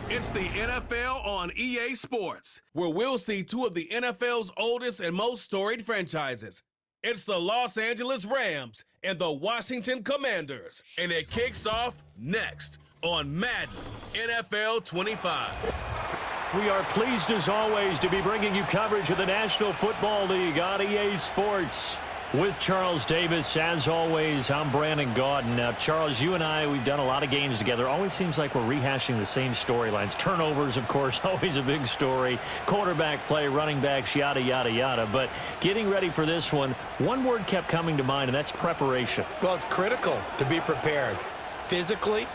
It's the NFL on EA Sports, where we'll see two of the NFL's oldest and most storied franchises. It's the Los Angeles Rams and the Washington Commanders, and it kicks off next on Madden NFL 25. We are pleased as always to be bringing you coverage of the National Football League on EA Sports. With Charles Davis, as always, I'm Brandon Gaudin. Now, Charles, you and I, we've done a lot of games together. Always seems like we're rehashing the same storylines. Turnovers, of course, always a big story. Quarterback play, running backs, yada, yada, yada. But getting ready for this one word kept coming to mind, and that's preparation. Well, it's critical to be prepared. Physically,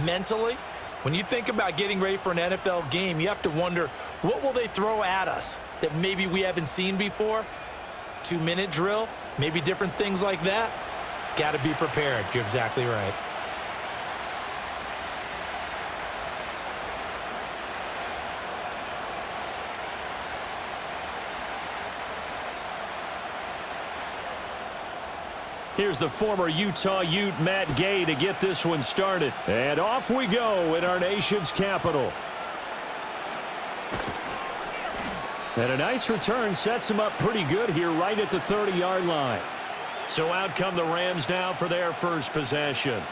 mentally. When you think about getting ready for an NFL game, you have to wonder, what will they throw at us that maybe we haven't seen before? 2-minute drill, maybe different things like that. Got to be prepared. You're exactly right. Here's the former Utah Ute, Matt Gay, to get this one started. And off we go in our nation's capital. And a nice return sets him up pretty good here right at the 30-yard line. So out come the Rams now for their first possession.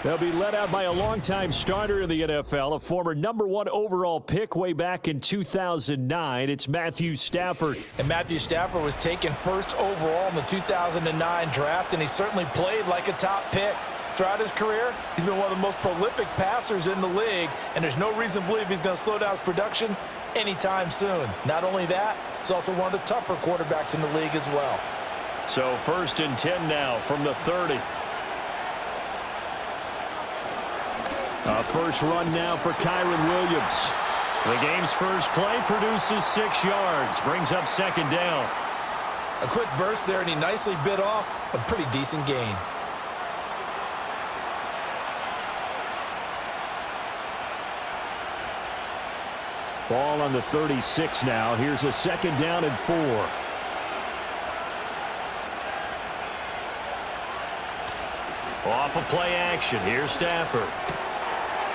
They'll be led out by a longtime starter in the NFL, a former #1 overall pick way back in 2009. It's Matthew Stafford. And Matthew Stafford was taken first overall in the 2009 draft, and he certainly played like a top pick. Throughout his career, he's been one of the most prolific passers in the league, and there's no reason to believe he's going to slow down his production anytime soon. Not only that, he's also one of the tougher quarterbacks in the league as well. So 1st and 10 now from the 30. A first run now for Kyron Williams. The game's first play produces 6 yards, brings up 2nd down. A quick burst there, and he nicely bit off a pretty decent gain. Ball on the 36 now. Here's a 2nd down and 4. Off of play action. Here's Stafford.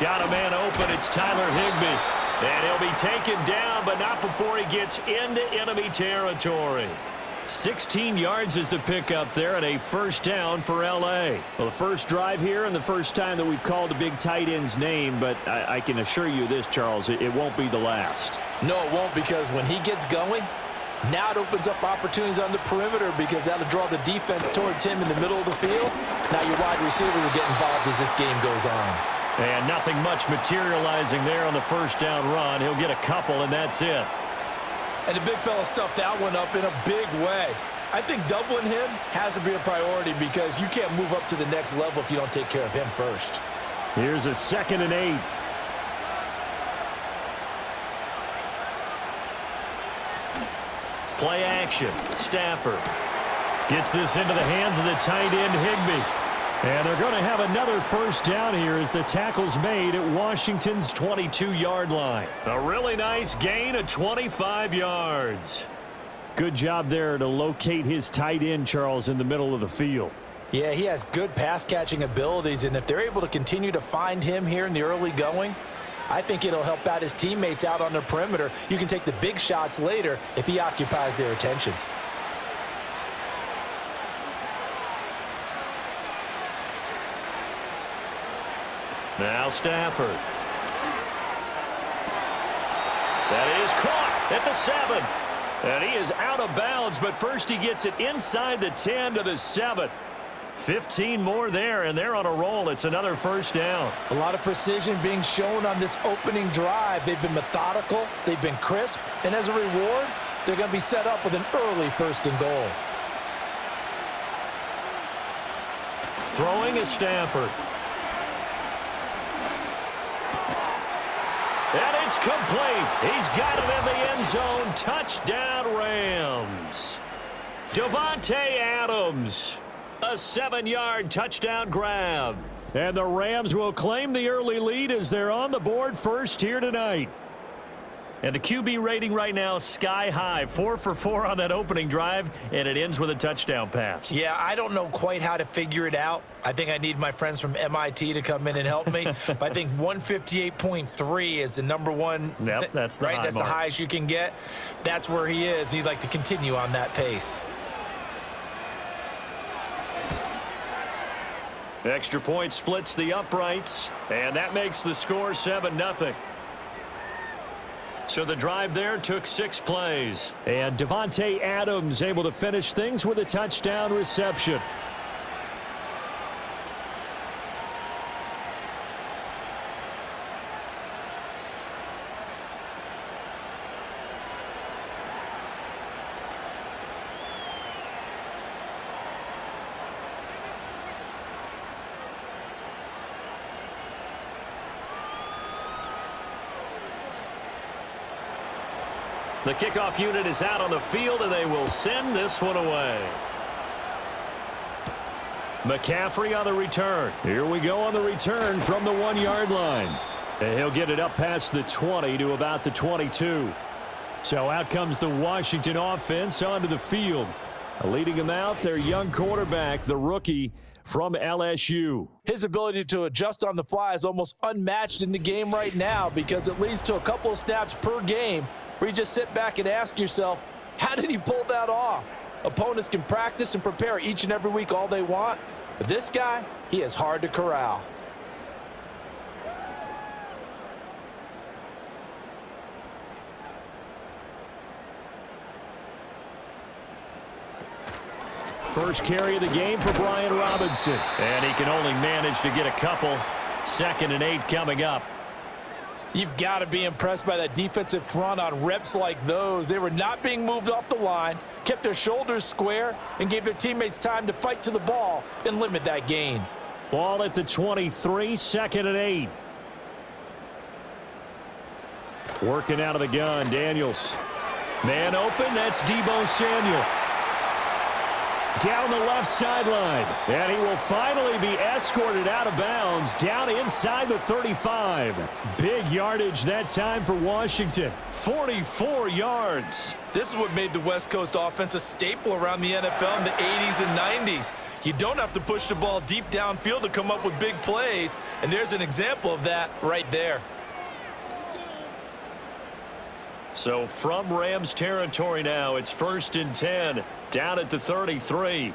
Got a man open. It's Tyler Higbee. And he'll be taken down, but not before he gets into enemy territory. 16 yards is the pickup there, and a 1st down for L.A. Well, the first drive here and the first time that we've called a big tight end's name, but I can assure you this, Charles, it won't be the last. No, it won't, because when he gets going, now it opens up opportunities on the perimeter, because that'll draw the defense towards him in the middle of the field. Now your wide receivers will get involved as this game goes on. And nothing much materializing there on the 1st down run. He'll get a couple, and that's it. And the big fella stuffed that one up in a big way. I think doubling him has to be a priority, because you can't move up to the next level if you don't take care of him first. Here's a 2nd and 8. Play action. Stafford gets this into the hands of the tight end Higbee. And they're going to have another 1st down here as the tackle's made at Washington's 22-yard line. A really nice gain of 25 yards. Good job there to locate his tight end, Charles, in the middle of the field. Yeah, he has good pass-catching abilities, and if they're able to continue to find him here in the early going, I think it'll help out his teammates out on the perimeter. You can take the big shots later if he occupies their attention. Now Stafford. That is caught at the 7. And he is out of bounds, but first he gets it inside the 10 to the 7. 15 more there, and they're on a roll. It's another 1st down. A lot of precision being shown on this opening drive. They've been methodical. They've been crisp. And as a reward, they're going to be set up with an early 1st and goal. Throwing is Stafford. And it's complete. He's got it in the end zone. Touchdown, Rams. Davante Adams. A 7-yard touchdown grab. And the Rams will claim the early lead as they're on the board first here tonight. And the QB rating right now, sky high. 4 for 4 on that opening drive, and it ends with a touchdown pass. Yeah, I don't know quite how to figure it out. I think I need my friends from MIT to come in and help me. But I think 158.3 is the number one. Yep, that's the right. high That's mark. the highest you can get. That's where he is. He'd like to continue on that pace. Extra point splits the uprights, and that makes the score 7-0. So the drive there took 6 plays. And Devontae Adams able to finish things with a touchdown reception. The kickoff unit is out on the field, and they will send this one away. McCaffrey on the return. Here we go on the return from the 1-yard line. And he'll get it up past the 20 to about the 22. So out comes the Washington offense onto the field. Leading them out, their young quarterback, the rookie from LSU. His ability to adjust on the fly is almost unmatched in the game right now because it leads to a couple of snaps per game where you just sit back and ask yourself, how did he pull that off? Opponents can practice and prepare each and every week all they want, but this guy, he is hard to corral. First carry of the game for Brian Robinson. And he can only manage to get a couple. 2nd and 8 coming up. You've got to be impressed by that defensive front on reps like those. They were not being moved off the line, kept their shoulders square, and gave their teammates time to fight to the ball and limit that gain. Ball at the 23, 2nd and 8. Working out of the gun, Daniels. Man open, that's Deebo Samuel. Down the left sideline. And he will finally be escorted out of bounds down inside the 35. Big yardage that time for Washington. 44 yards. This is what made the West Coast offense a staple around the NFL in the 80s and 90s. You don't have to push the ball deep downfield to come up with big plays, and there's an example of that right there. So from Rams territory now, it's 1st and 10. Down at the 33.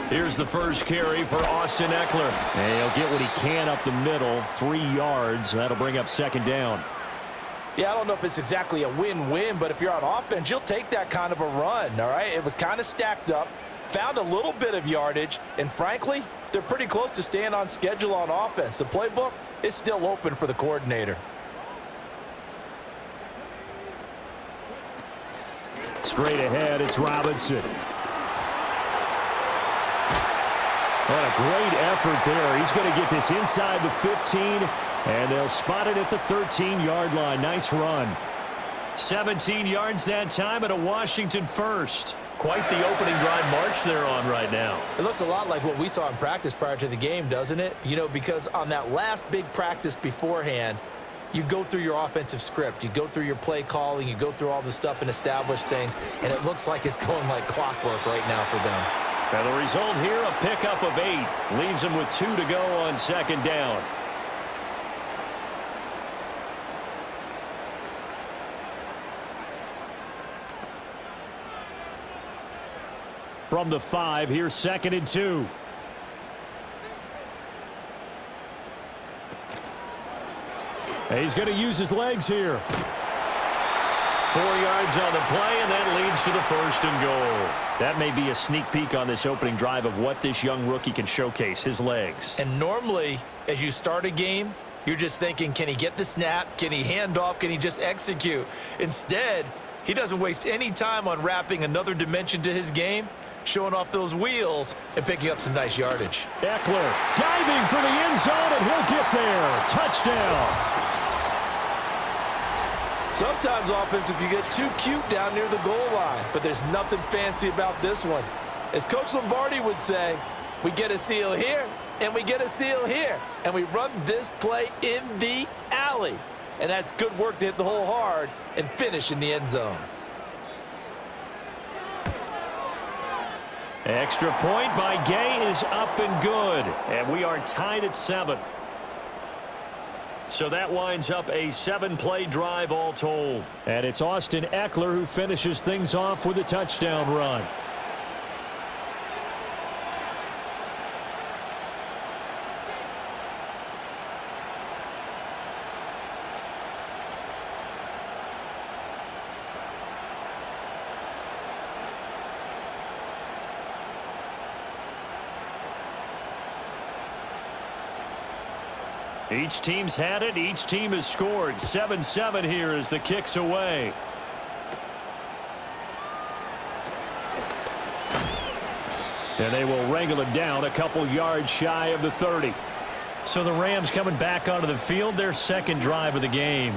Here's the first carry for Austin Eckler. And he'll get what he can up the middle. 3 yards. That'll bring up 2nd down. Yeah, I don't know if it's exactly a win-win, but if you're on offense, you'll take that kind of a run, all right? It was kind of stacked up, found a little bit of yardage, and frankly, they're pretty close to staying on schedule on offense. The playbook is still open for the coordinator. Straight ahead, it's Robinson. What a great effort there. He's going to get this inside the 15, and they'll spot it at the 13-yard line. Nice run. 17 yards that time and a Washington first. Quite the opening drive march they're on right now. It looks a lot like what we saw in practice prior to the game, doesn't it? You know, because on that last big practice beforehand, you go through your offensive script, you go through your play calling, you go through all the stuff and establish things, and it looks like it's going like clockwork right now for them. Now the result here, a pickup of 8. Leaves them with 2 to go on 2nd down. From the 5, here's 2nd and 2. He's going to use his legs here. 4 yards on the play, and that leads to the 1st and goal. That may be a sneak peek on this opening drive of what this young rookie can showcase, his legs. And normally, as you start a game, you're just thinking, can he get the snap? Can he hand off? Can he just execute? Instead, he doesn't waste any time on wrapping another dimension to his game, showing off those wheels and picking up some nice yardage. Eckler diving for the end zone, and he'll get there. Touchdown. Sometimes offenses can get too cute down near the goal line, but there's nothing fancy about this one. As Coach Lombardi would say, we get a seal here, and we get a seal here. And we run this play in the alley. And that's good work to hit the hole hard and finish in the end zone. Extra point by Gay is up and good. And we are tied at 7. So that winds up a 7-play drive all told. And it's Austin Eckler who finishes things off with a touchdown run. Each team's had it. Each team has scored. 7-7 here as the kick's away. And they will wrangle it down a couple yards shy of the 30. So the Rams coming back onto the field, their second drive of the game.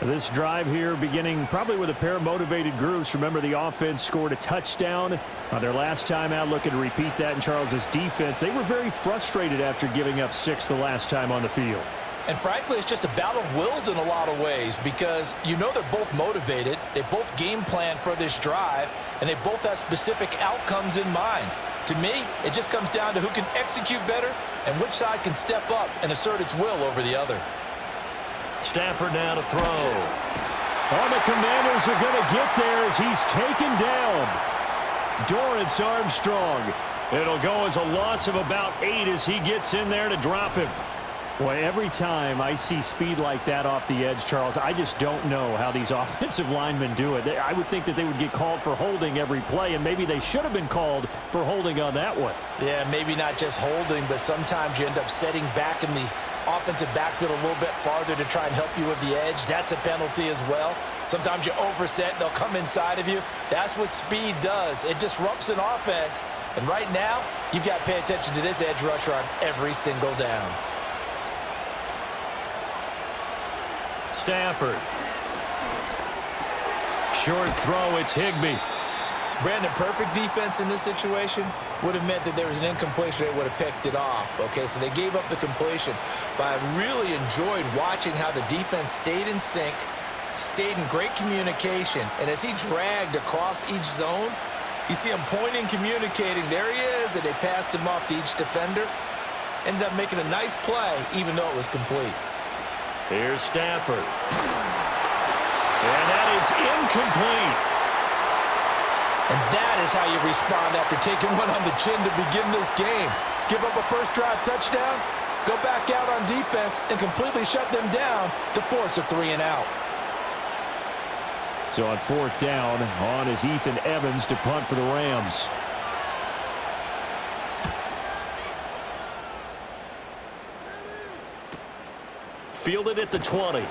This drive here beginning probably with a pair of motivated groups. Remember, the offense scored a touchdown on their last time out. Looking to repeat that in Charles's defense. They were very frustrated after giving up 6 the last time on the field. And frankly, it's just a battle of wills in a lot of ways because you know they're both motivated. They both game plan for this drive, and they both have specific outcomes in mind. To me, it just comes down to who can execute better and which side can step up and assert its will over the other. Stafford now to throw. Oh, the Commanders are going to get there as he's taken down. Dorrance Armstrong. It'll go as a loss of about 8 as he gets in there to drop him. Boy, every time I see speed like that off the edge, Charles, I just don't know how these offensive linemen do it. I would think that they would get called for holding every play, and maybe they should have been called for holding on that one. Yeah, maybe not just holding, but sometimes you end up setting back in the offensive backfield a little bit farther to try and help you with the edge. That's a penalty as well. Sometimes you overset, they'll come inside of you. That's what speed does. It disrupts an offense. And right now, you've got to pay attention to this edge rusher on every single down. Stafford. Short throw, it's Higbee. Brandon, perfect defense in this situation would have meant that there was an incompletion. They would have picked it off. Okay, so they gave up the completion. But I really enjoyed watching how the defense stayed in sync, stayed in great communication. And as he dragged across each zone, you see him pointing, communicating. There he is, and they passed him off to each defender. Ended up making a nice play, even though it was complete. Here's Stafford. And that is incomplete. And that is how you respond after taking one on the chin to begin this game. Give up a first drive touchdown, go back out on defense, and completely shut them down to force a 3-and-out. So on 4th down, on is Ethan Evans to punt for the Rams. Fielded at the 20.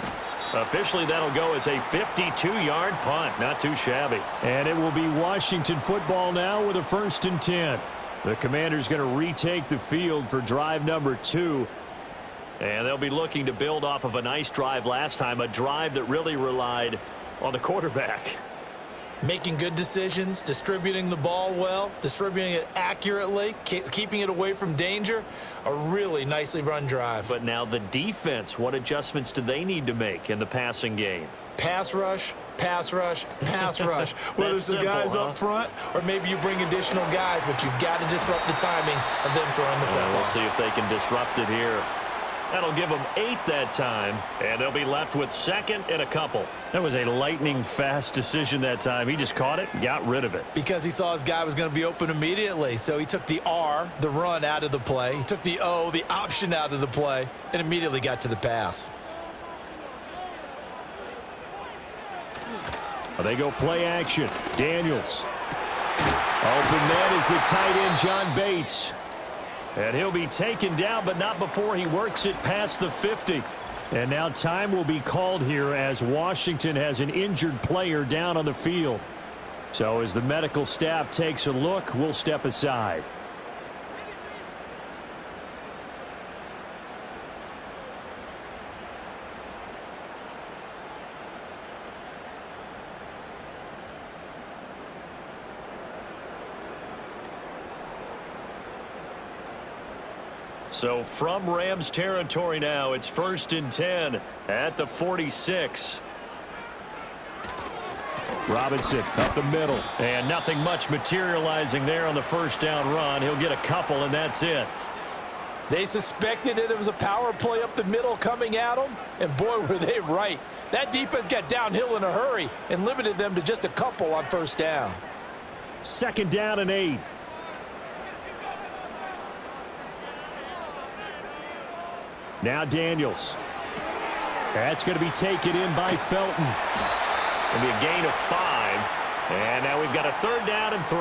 Officially, that'll go as a 52-yard punt. Not too shabby. And it will be Washington football now with a 1st and 10. The Commanders going to retake the field for drive number 2. And they'll be looking to build off of a nice drive last time, a drive that really relied on the quarterback. Making good decisions, distributing the ball well, distributing it accurately, keeping it away from danger. A really nicely run drive. But now the defense, what adjustments do they need to make in the passing game? Pass rush, pass rush, pass rush. Whether it's the guys up front or maybe you bring additional guys, but you've got to disrupt the timing of them throwing the football. We'll see if they can disrupt it here. That'll give them 8 that time, and they'll be left with 2nd and a couple. That was a lightning-fast decision that time. He just caught it, got rid of it. Because he saw his guy was going to be open immediately. So he took the R, the run, out of the play. He took the O, the option, out of the play, and immediately got to the pass. They go play action. Daniels. Open man is the tight end, John Bates. And he'll be taken down, but not before he works it past the 50. And now time will be called here as Washington has an injured player down on the field. So as the medical staff takes a look, we'll step aside. So from Rams territory now, it's 1st and 10 at the 46. Robinson up the middle. And nothing much materializing there on the first down run. He'll get a couple, and that's it. They suspected that it was a power play up the middle coming at them, and boy, were they right. That defense got downhill in a hurry and limited them to just a couple on first down. 2nd down and 8. Now Daniels. That's going to be taken in by Felton. It'll be a gain of 5. And now we've got a 3rd down and 3.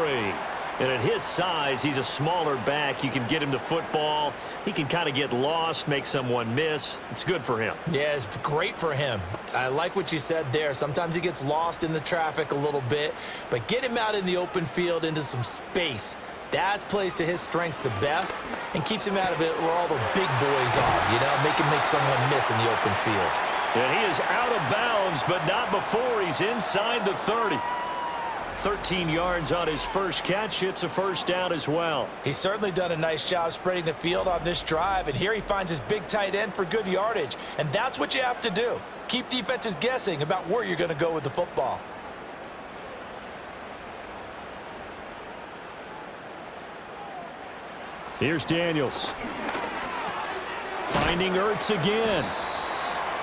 And at his size, he's a smaller back. You can get him the football. He can kind of get lost, make someone miss. It's good for him. Yeah, it's great for him. I like what you said there. Sometimes he gets lost in the traffic a little bit, but get him out in the open field into some space. That plays to his strengths the best and keeps him out of it where all the big boys are, you know, make him make someone miss in the open field. And he is out of bounds, but not before he's inside the 30. 13 yards on his first catch. It's a first down as well. He's certainly done a nice job spreading the field on this drive, and here he finds his big tight end for good yardage. And that's what you have to do. Keep defenses guessing about where you're going to go with the football. Here's Daniels. Finding Ertz again.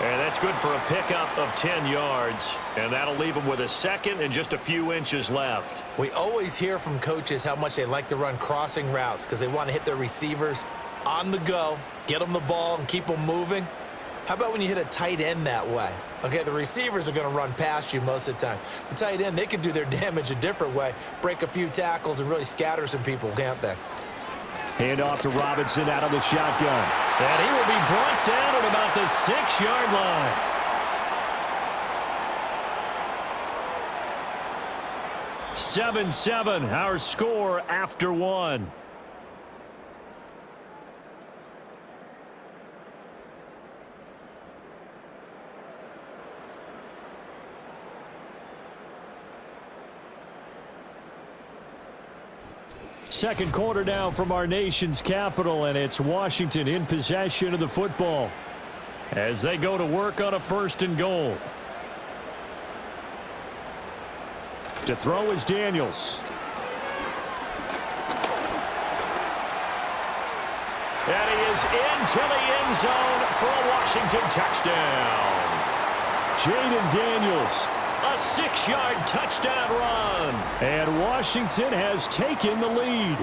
And that's good for a pickup of 10 yards. And that'll leave him with a second and just a few inches left. We always hear from coaches how much they like to run crossing routes because they want to hit their receivers on the go, get them the ball, and keep them moving. How about when you hit a tight end that way? Okay, the receivers are going to run past you most of the time. The tight end, they can do their damage a different way, break a few tackles, and really scatter some people, can't they? Hand off to Robinson out of the shotgun. And he will be brought down at about the 6-yard line. "7-7", our score after one. Second quarter now from our nation's capital, and it's Washington in possession of the football as they go to work on a 1st and goal. To throw is Daniels. And he is into the end zone for a Washington touchdown. Jaden Daniels. A 6-yard touchdown run. And Washington has taken the lead.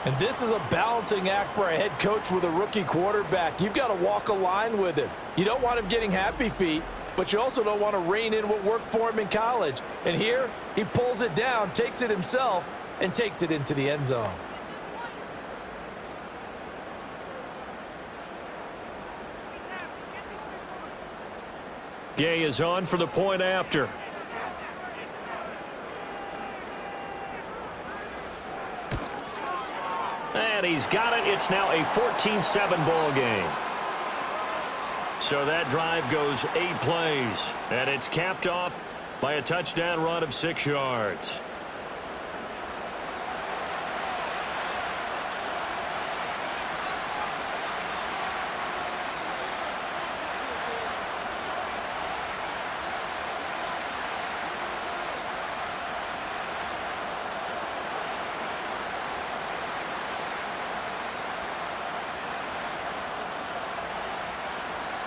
And this is a balancing act for a head coach with a rookie quarterback. You've got to walk a line with him. You don't want him getting happy feet, but you also don't want to rein in what worked for him in college. And here, he pulls it down, takes it himself, and takes it into the end zone. Gay is on for the point after. And he's got it. It's now a 14-7 ball game. So that drive goes 8 plays. And it's capped off by a touchdown run of 6 yards.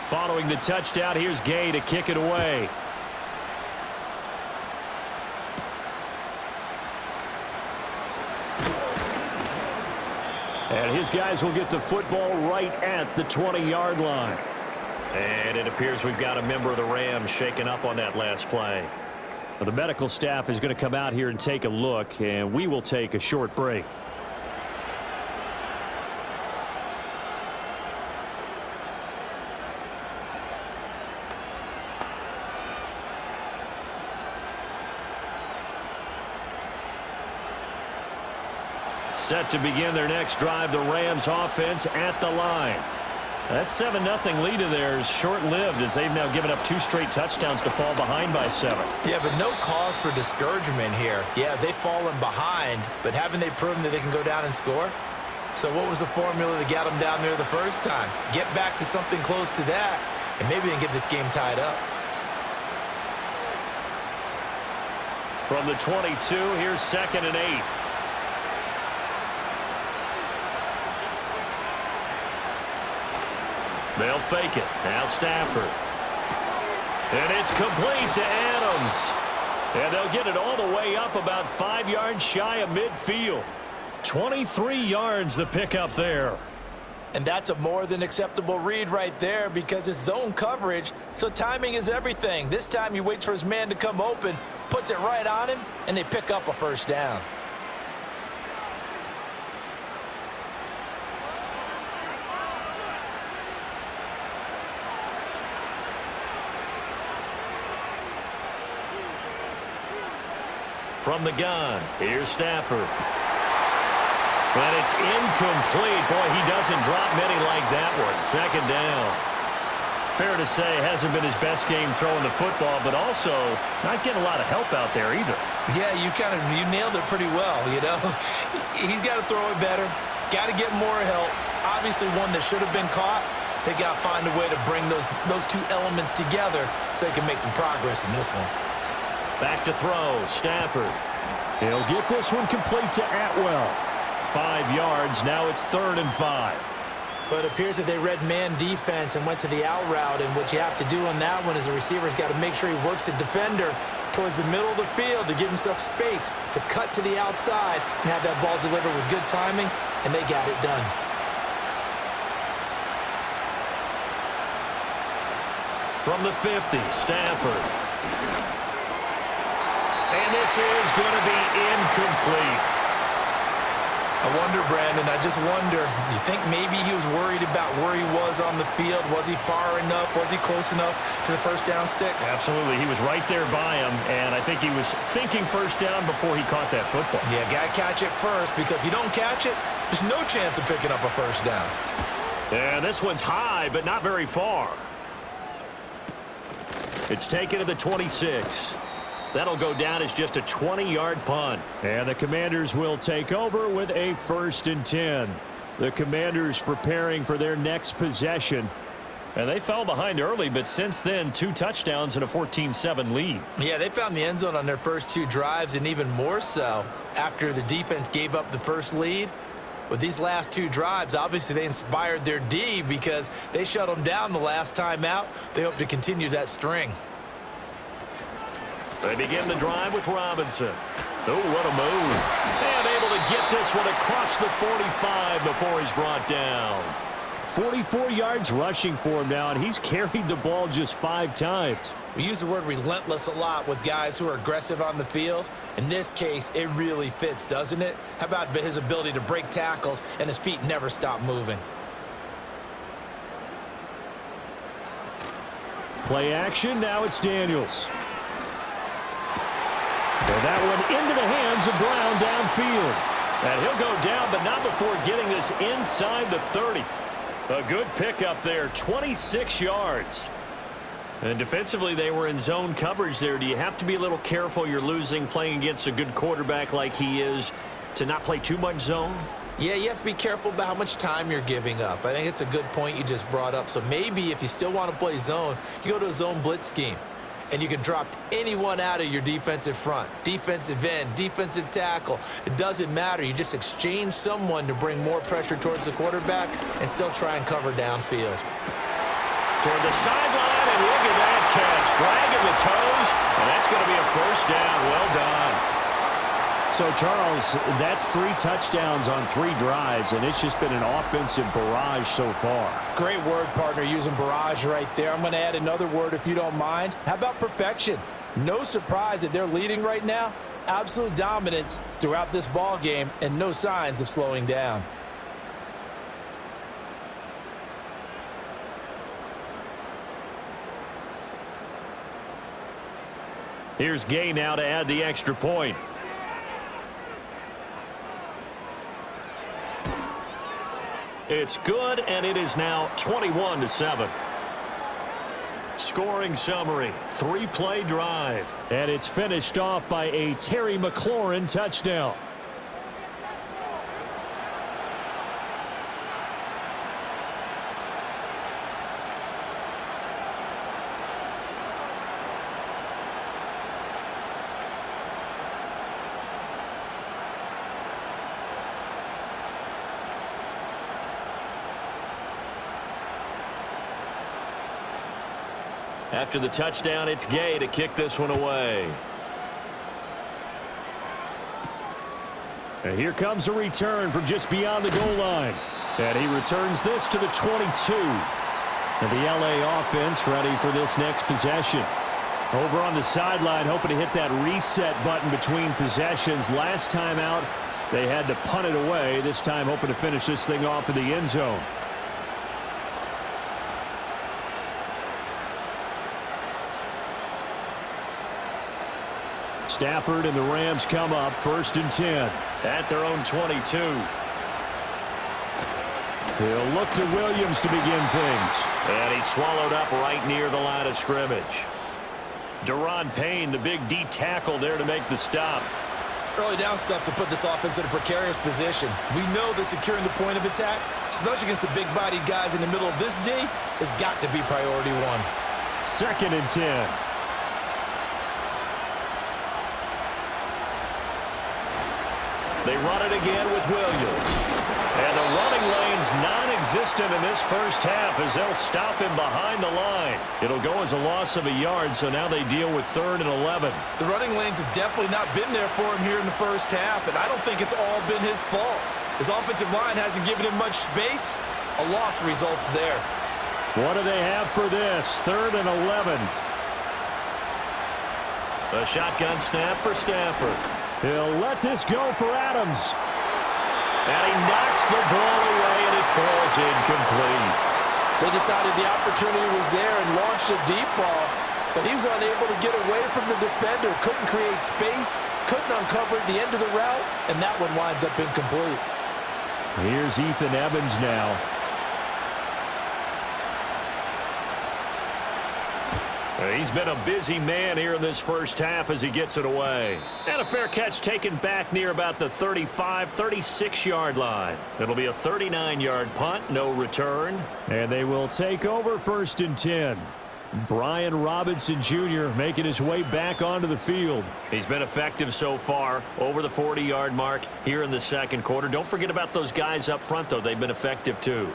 Following the touchdown, here's Gay to kick it away. And his guys will get the football right at the 20-yard line. And it appears we've got a member of the Rams shaken up on that last play. Well, the medical staff is going to come out here and take a look, and we will take a short break. Set to begin their next drive, the Rams offense at the line. That 7-0 lead of theirs short-lived as they've now given up 2 straight touchdowns to fall behind by 7. Yeah, but no cause for discouragement here. Yeah, they've fallen behind, but haven't they proven that they can go down and score? So what was the formula that got them down there the first time? Get back to something close to that, and maybe they can get this game tied up. From the 22, here's 2nd and 8. They'll fake it. Now Stafford. And it's complete to Adams. And they'll get it all the way up about 5 yards shy of midfield. 23 yards the pickup there. And that's a more than acceptable read right there because it's zone coverage, so timing is everything. This time he waits for his man to come open, puts it right on him, and they pick up a first down. From the gun, here's Stafford. But it's incomplete. Boy, he doesn't drop many like that one. 2nd down. Fair to say, hasn't been his best game throwing the football, but also not getting a lot of help out there either. Yeah, you nailed it pretty well, you know. He's got to throw it better. Got to get more help. Obviously one that should have been caught. They got to find a way to bring those two elements together so they can make some progress in this one. Back to throw, Stafford. He'll get this one complete to Atwell. 5 yards, now it's 3rd and 5. But it appears that they read man defense and went to the out route, and what you have to do on that one is the receiver's got to make sure he works the defender towards the middle of the field to give himself space to cut to the outside and have that ball delivered with good timing, and they got it done. From the 50, Stafford. And this is going to be incomplete. I wonder, Brandon, I just wonder, you think maybe he was worried about where he was on the field? Was he far enough? Was he close enough to the first down sticks? Absolutely. He was right there by him, and I think he was thinking first down before he caught that football. Yeah, got to catch it first, because if you don't catch it, there's no chance of picking up a first down. Yeah, this one's high, but not very far. It's taken to the 26. That'll go down as just a 20-yard punt. And the Commanders will take over with a 1st and 10. The Commanders preparing for their next possession. And they fell behind early, but since then, 2 touchdowns and a 14-7 lead. Yeah, they found the end zone on their first 2 drives, and even more so after the defense gave up the first lead. With these last 2 drives, obviously they inspired their D because they shut them down the last time out. They hope to continue that string. They begin the drive with Robinson. Oh, what a move. And able to get this one across the 45 before he's brought down. 44 yards rushing for him now, and he's carried the ball just 5 times. We use the word relentless a lot with guys who are aggressive on the field. In this case, it really fits, doesn't it? How about his ability to break tackles and his feet never stop moving? Play action, now it's Daniels. And that one into the hands of Brown downfield. And he'll go down, but not before getting this inside the 30. A good pickup there, 26 yards. And defensively, they were in zone coverage there. Do you have to be a little careful? You're losing playing against a good quarterback like he is to not play too much zone? Yeah, you have to be careful about how much time you're giving up. I think it's a good point you just brought up. So maybe if you still want to play zone, you go to a zone blitz scheme. And you can drop anyone out of your defensive front, defensive end, defensive tackle. It doesn't matter. You just exchange someone to bring more pressure towards the quarterback and still try and cover downfield. Toward the sideline, and look at that catch. Dragging the toes, and that's going to be a first down. Well done. So, Charles, that's 3 touchdowns on 3 drives, and it's just been an offensive barrage so far. Great word, partner, using barrage right there. I'm going to add another word if you don't mind. How about perfection? No surprise that they're leading right now. Absolute dominance throughout this ball game and no signs of slowing down. Here's Gay now to add the extra point. It's good, and it is now 21-7. Scoring summary, 3-play drive. And it's finished off by a Terry McLaurin touchdown. After the touchdown, it's Gay to kick this one away. And here comes a return from just beyond the goal line. And he returns this to the 22. And the LA offense ready for this next possession. Over on the sideline, hoping to hit that reset button between possessions. Last time out, they had to punt it away. This time, hoping to finish this thing off in the end zone. Stafford and the Rams come up 1st and 10. At their own 22. He'll look to Williams to begin things. And he's swallowed up right near the line of scrimmage. Deron Payne, the big D tackle there to make the stop. Early down stuff to put this offense in a precarious position. We know that securing the point of attack, especially against the big-bodied guys in the middle of this D, has got to be priority one. 2nd and 10. They run it again with Williams. And the running lane's non-existent in this first half as they'll stop him behind the line. It'll go as a loss of a yard, so now they deal with 3rd and 11. The running lanes have definitely not been there for him here in the first half, and I don't think it's all been his fault. His offensive line hasn't given him much space. A loss results there. What do they have for this? 3rd and 11. A shotgun snap for Stafford. He'll let this go for Adams. And he knocks the ball away, and it falls incomplete. They decided the opportunity was there and launched a deep ball, but he was unable to get away from the defender, couldn't create space, couldn't uncover the end of the route, and that one winds up incomplete. Here's Ethan Evans now. He's been a busy man here in this first half as he gets it away. And a fair catch taken back near about the 35, 36-yard line. It'll be a 39-yard punt, no return. And they will take over 1st and 10. Brian Robinson Jr. making his way back onto the field. He's been effective so far, over the 40-yard mark here in the second quarter. Don't forget about those guys up front, though. They've been effective, too.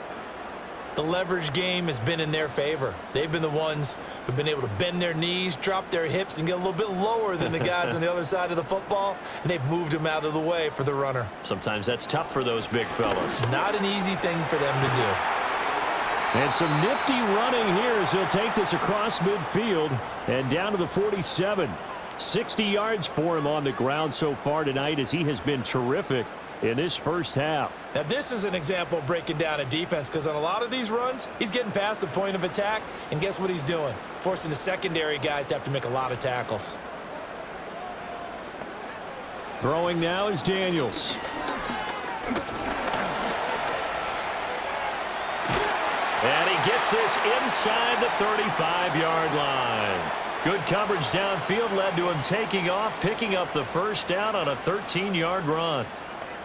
The leverage game has been in their favor. They've been the ones who've been able to bend their knees, drop their hips, and get a little bit lower than the guys on the other side of the football, and they've moved them out of the way for the runner. Sometimes that's tough for those big fellas. Not an easy thing for them to do. And some nifty running here as he'll take this across midfield and down to the 47. 60 yards for him on the ground so far tonight as he has been terrific in this first half. Now, this is an example of breaking down a defense because on a lot of these runs, he's getting past the point of attack, and guess what he's doing? Forcing the secondary guys to have to make a lot of tackles. Throwing now is Daniels. And he gets this inside the 35-yard line. Good coverage downfield led to him taking off, picking up the first down on a 13-yard run.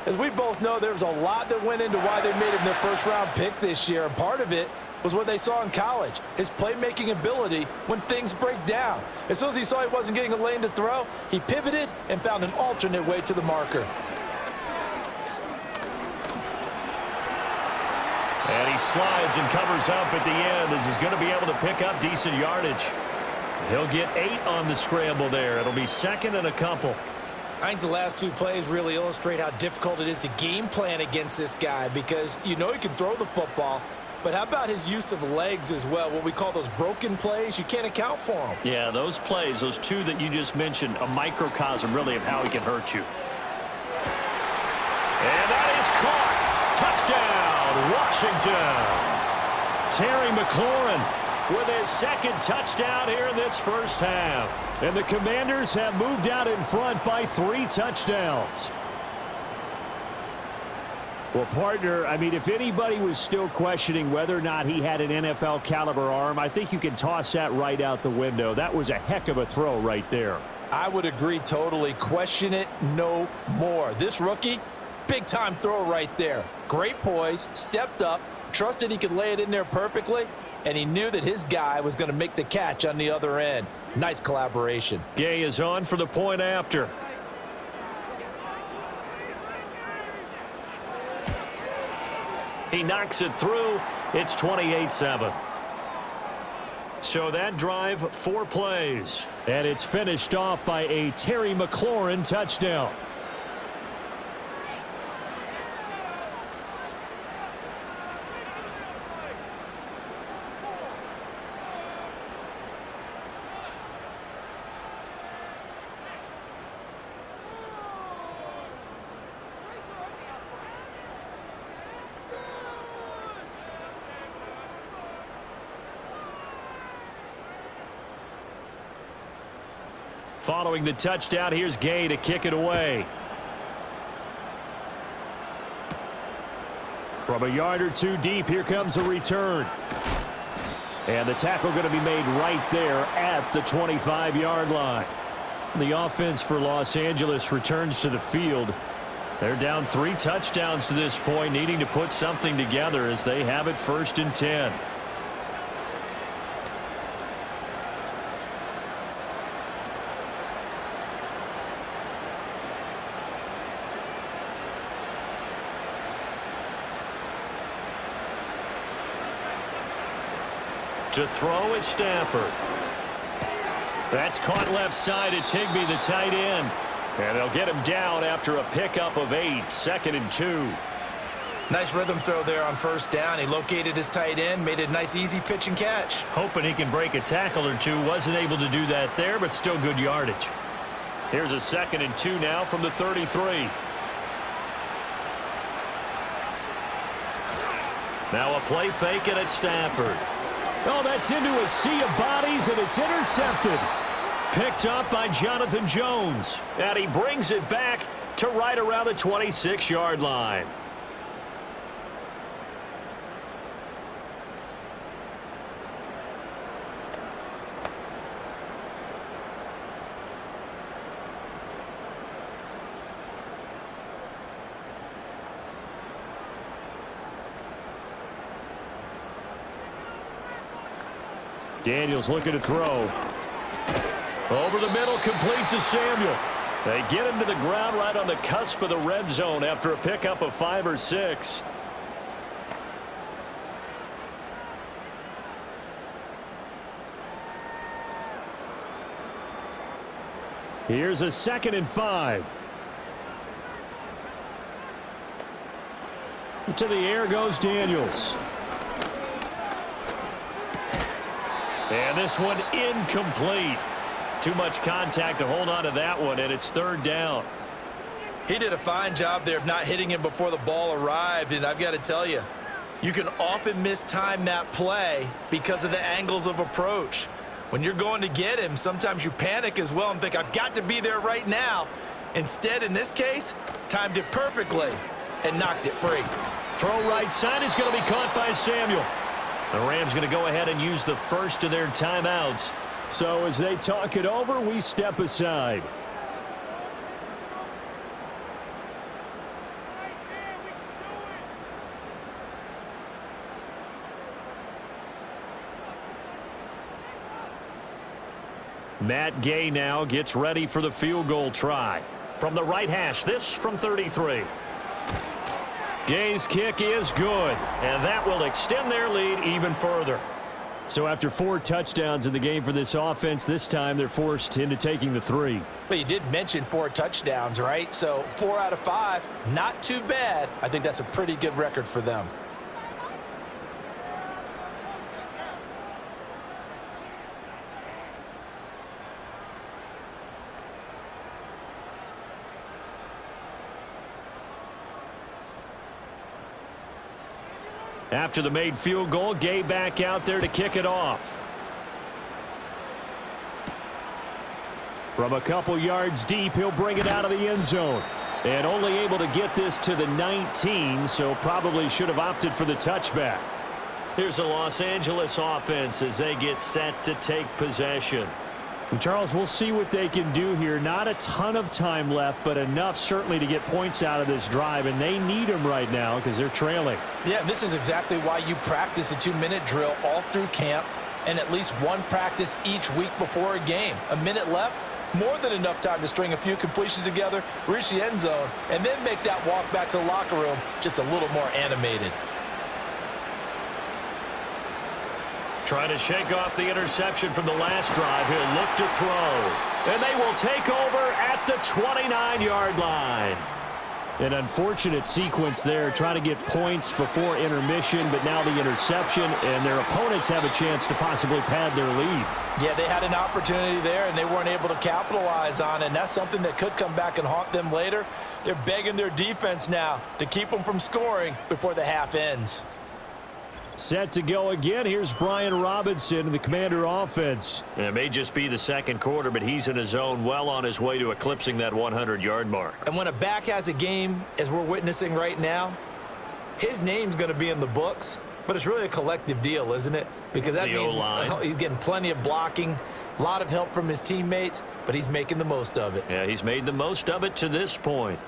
As we both know, there was a lot that went into why they made him their first-round pick this year, and part of it was what they saw in college, his playmaking ability when things break down. As soon as he saw he wasn't getting a lane to throw, he pivoted and found an alternate way to the marker. And he slides and covers up at the end as he's going to be able to pick up decent yardage. He'll get 8 on the scramble there. It'll be 2nd and a couple. I think the last 2 plays really illustrate how difficult it is to game plan against this guy because you know he can throw the football, but how about his use of legs as well? What we call those broken plays, you can't account for them. Yeah, those plays, those 2 that you just mentioned, a microcosm really of how he can hurt you. And that is caught. Touchdown, Washington. Terry McLaurin with his 2nd touchdown here in this first half. And the Commanders have moved out in front by 3 touchdowns. Well, partner, I mean, if anybody was still questioning whether or not he had an NFL caliber arm, I think you can toss that right out the window. That was a heck of a throw right there. I would agree totally. Question it no more. This rookie, big-time throw right there. Great poise, stepped up, trusted he could lay it in there perfectly, and he knew that his guy was going to make the catch on the other end. Nice collaboration. Gay is on for the point after. He knocks it through. It's 28-7. So that drive, 4 plays. And it's finished off by a Terry McLaurin touchdown. Following the touchdown, here's Gay to kick it away. From a yard or two deep, here comes a return. And the tackle going to be made right there at the 25-yard line. The offense for Los Angeles returns to the field. They're down 3 touchdowns to this point, needing to put something together as they have it 1st and 10. To throw is Stafford. That's caught left side. It's Higbee, the tight end. And they'll get him down after a pickup of 8, 2nd and 2. Nice rhythm throw there on 1st down. He located his tight end, made a nice easy pitch and catch. Hoping he can break a tackle or two. Wasn't able to do that there, but still good yardage. Here's a 2nd and 2 now from the 33. Now a play fake, and it's Stafford. Oh, that's into a sea of bodies, and it's intercepted. Picked up by Jonathan Jones. And he brings it back to right around the 26-yard line. Daniels looking to throw. Over the middle, complete to Samuel. They get him to the ground right on the cusp of the red zone after a pickup of 5 or 6. Here's a 2nd and 5. To the air goes Daniels. And this one incomplete. Too much contact to hold on to that one, and it's 3rd down. He did a fine job there of not hitting him before the ball arrived, and I've got to tell you, you can often mistime that play because of the angles of approach. When you're going to get him, sometimes you panic as well and think, I've got to be there right now. Instead, in this case, timed it perfectly and knocked it free. Throw right side is going to be caught by Samuel. The Rams going to go ahead and use the first of their timeouts. So as they talk it over, we step aside. Matt Gay now gets ready for the field goal try. From the right hash, this from 33. Gay's kick is good, and that will extend their lead even further. So after 4 touchdowns in the game for this offense, this time they're forced into taking the 3. But you did mention 4 touchdowns, right? So 4 out of 5, not too bad. I think that's a pretty good record for them. After the made field goal, Gay back out there to kick it off. From a couple yards deep, he'll bring it out of the end zone. And only able to get this to the 19, so probably should have opted for the touchback. Here's a Los Angeles offense as they get set to take possession. And Charles, we'll see what they can do here. Not a ton of time left, but enough certainly to get points out of this drive, and they need them right now because they're trailing. Yeah, this is exactly why you practice a 2-minute drill all through camp and at least one practice each week before a game. A minute left, more than enough time to string a few completions together, reach the end zone, and then make that walk back to the locker room just a little more animated. Trying to shake off the interception from the last drive. He'll look to throw. And they will take over at the 29-yard line. An unfortunate sequence there, trying to get points before intermission, but now the interception, and their opponents have a chance to possibly pad their lead. Yeah, they had an opportunity there, and they weren't able to capitalize on it, and that's something that could come back and haunt them later. They're begging their defense now to keep them from scoring before the half ends. Set to go again. Here's Brian Robinson, the Commander offense. It may just be the second quarter, but he's in his zone, well on his way to eclipsing that 100-yard mark. And when a back has a game, as we're witnessing right now, his name's going to be in the books, but it's really a collective deal, isn't it? Because that means he's getting plenty of blocking, a lot of help from his teammates, but he's making the most of it. Yeah, he's made the most of it to this point.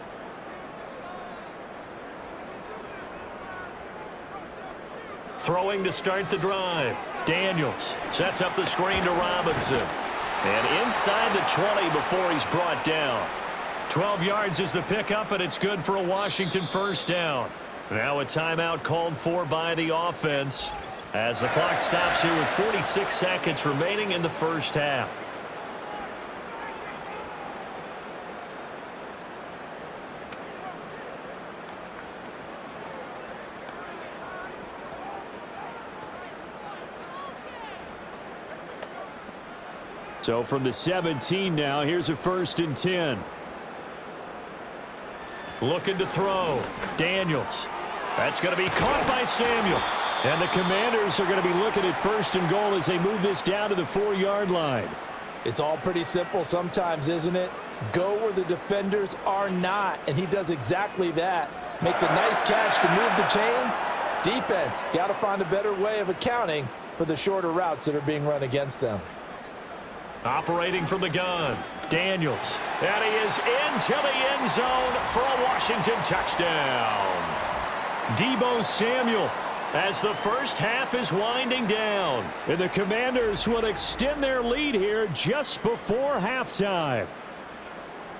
Throwing to start the drive. Daniels sets up the screen to Robinson. And inside the 20 before he's brought down. 12 yards is the pickup, and it's good for a Washington first down. Now a timeout called for by the offense as the clock stops here with 46 seconds remaining in the first half. So from the 17 now, here's a 1st and 10. Looking to throw. Daniels. That's going to be caught by Samuel. And the Commanders are going to be looking at 1st and goal as they move this down to the 4-yard line. It's all pretty simple sometimes, isn't it? Go where the defenders are not, and he does exactly that. Makes a nice catch to move the chains. Defense, got to find a better way of accounting for the shorter routes that are being run against them. Operating from the gun, Daniels. And he is into the end zone for a Washington touchdown. Deebo Samuel as the first half is winding down. And the Commanders will extend their lead here just before halftime.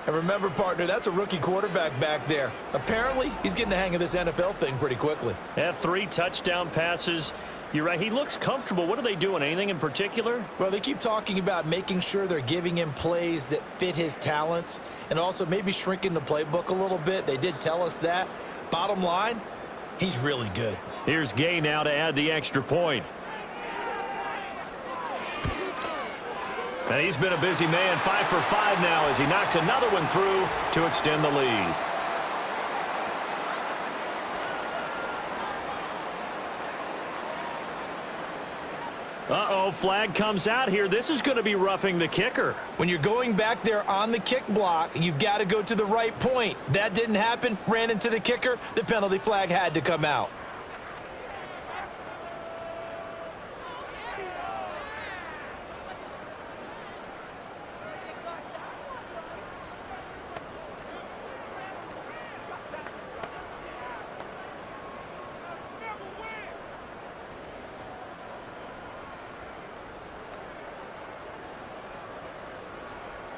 And remember, partner, that's a rookie quarterback back there. Apparently, he's getting the hang of this NFL thing pretty quickly. Had 3 touchdown passes. You're right. He looks comfortable. What are they doing? Anything in particular? Well, they keep talking about making sure they're giving him plays that fit his talents and also maybe shrinking the playbook a little bit. They did tell us that. Bottom line, he's really good. Here's Gay now to add the extra point. And he's been a busy man, 5 for 5 now as he knocks another one through to extend the lead. Uh-oh, flag comes out here. This is going to be roughing the kicker. When you're going back there on the kick block, you've got to go to the right point. That didn't happen, ran into the kicker. The penalty flag had to come out.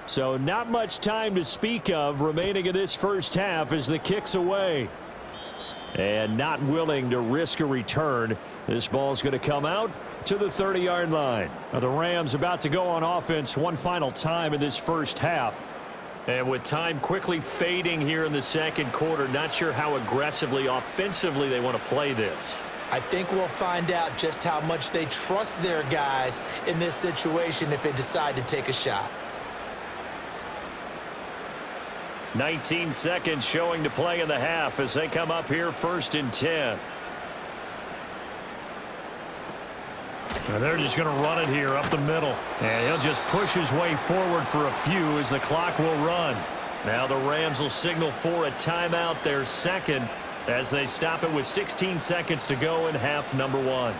So not much time to speak of remaining in this first half as the kick's away. And not willing to risk a return. This ball's going to come out to the 30-yard line. Now the Rams about to go on offense one final time in this first half. And with time quickly fading here in the second quarter, not sure how aggressively, offensively they want to play this. I think we'll find out just how much they trust their guys in this situation if they decide to take a shot. 19 seconds showing to play in the half as they come up here 1st and 10. And they're just going to run it here up the middle. And he'll just push his way forward for a few as the clock will run. Now the Rams will signal for a timeout, their second, as they stop it with 16 seconds to go in half number 1.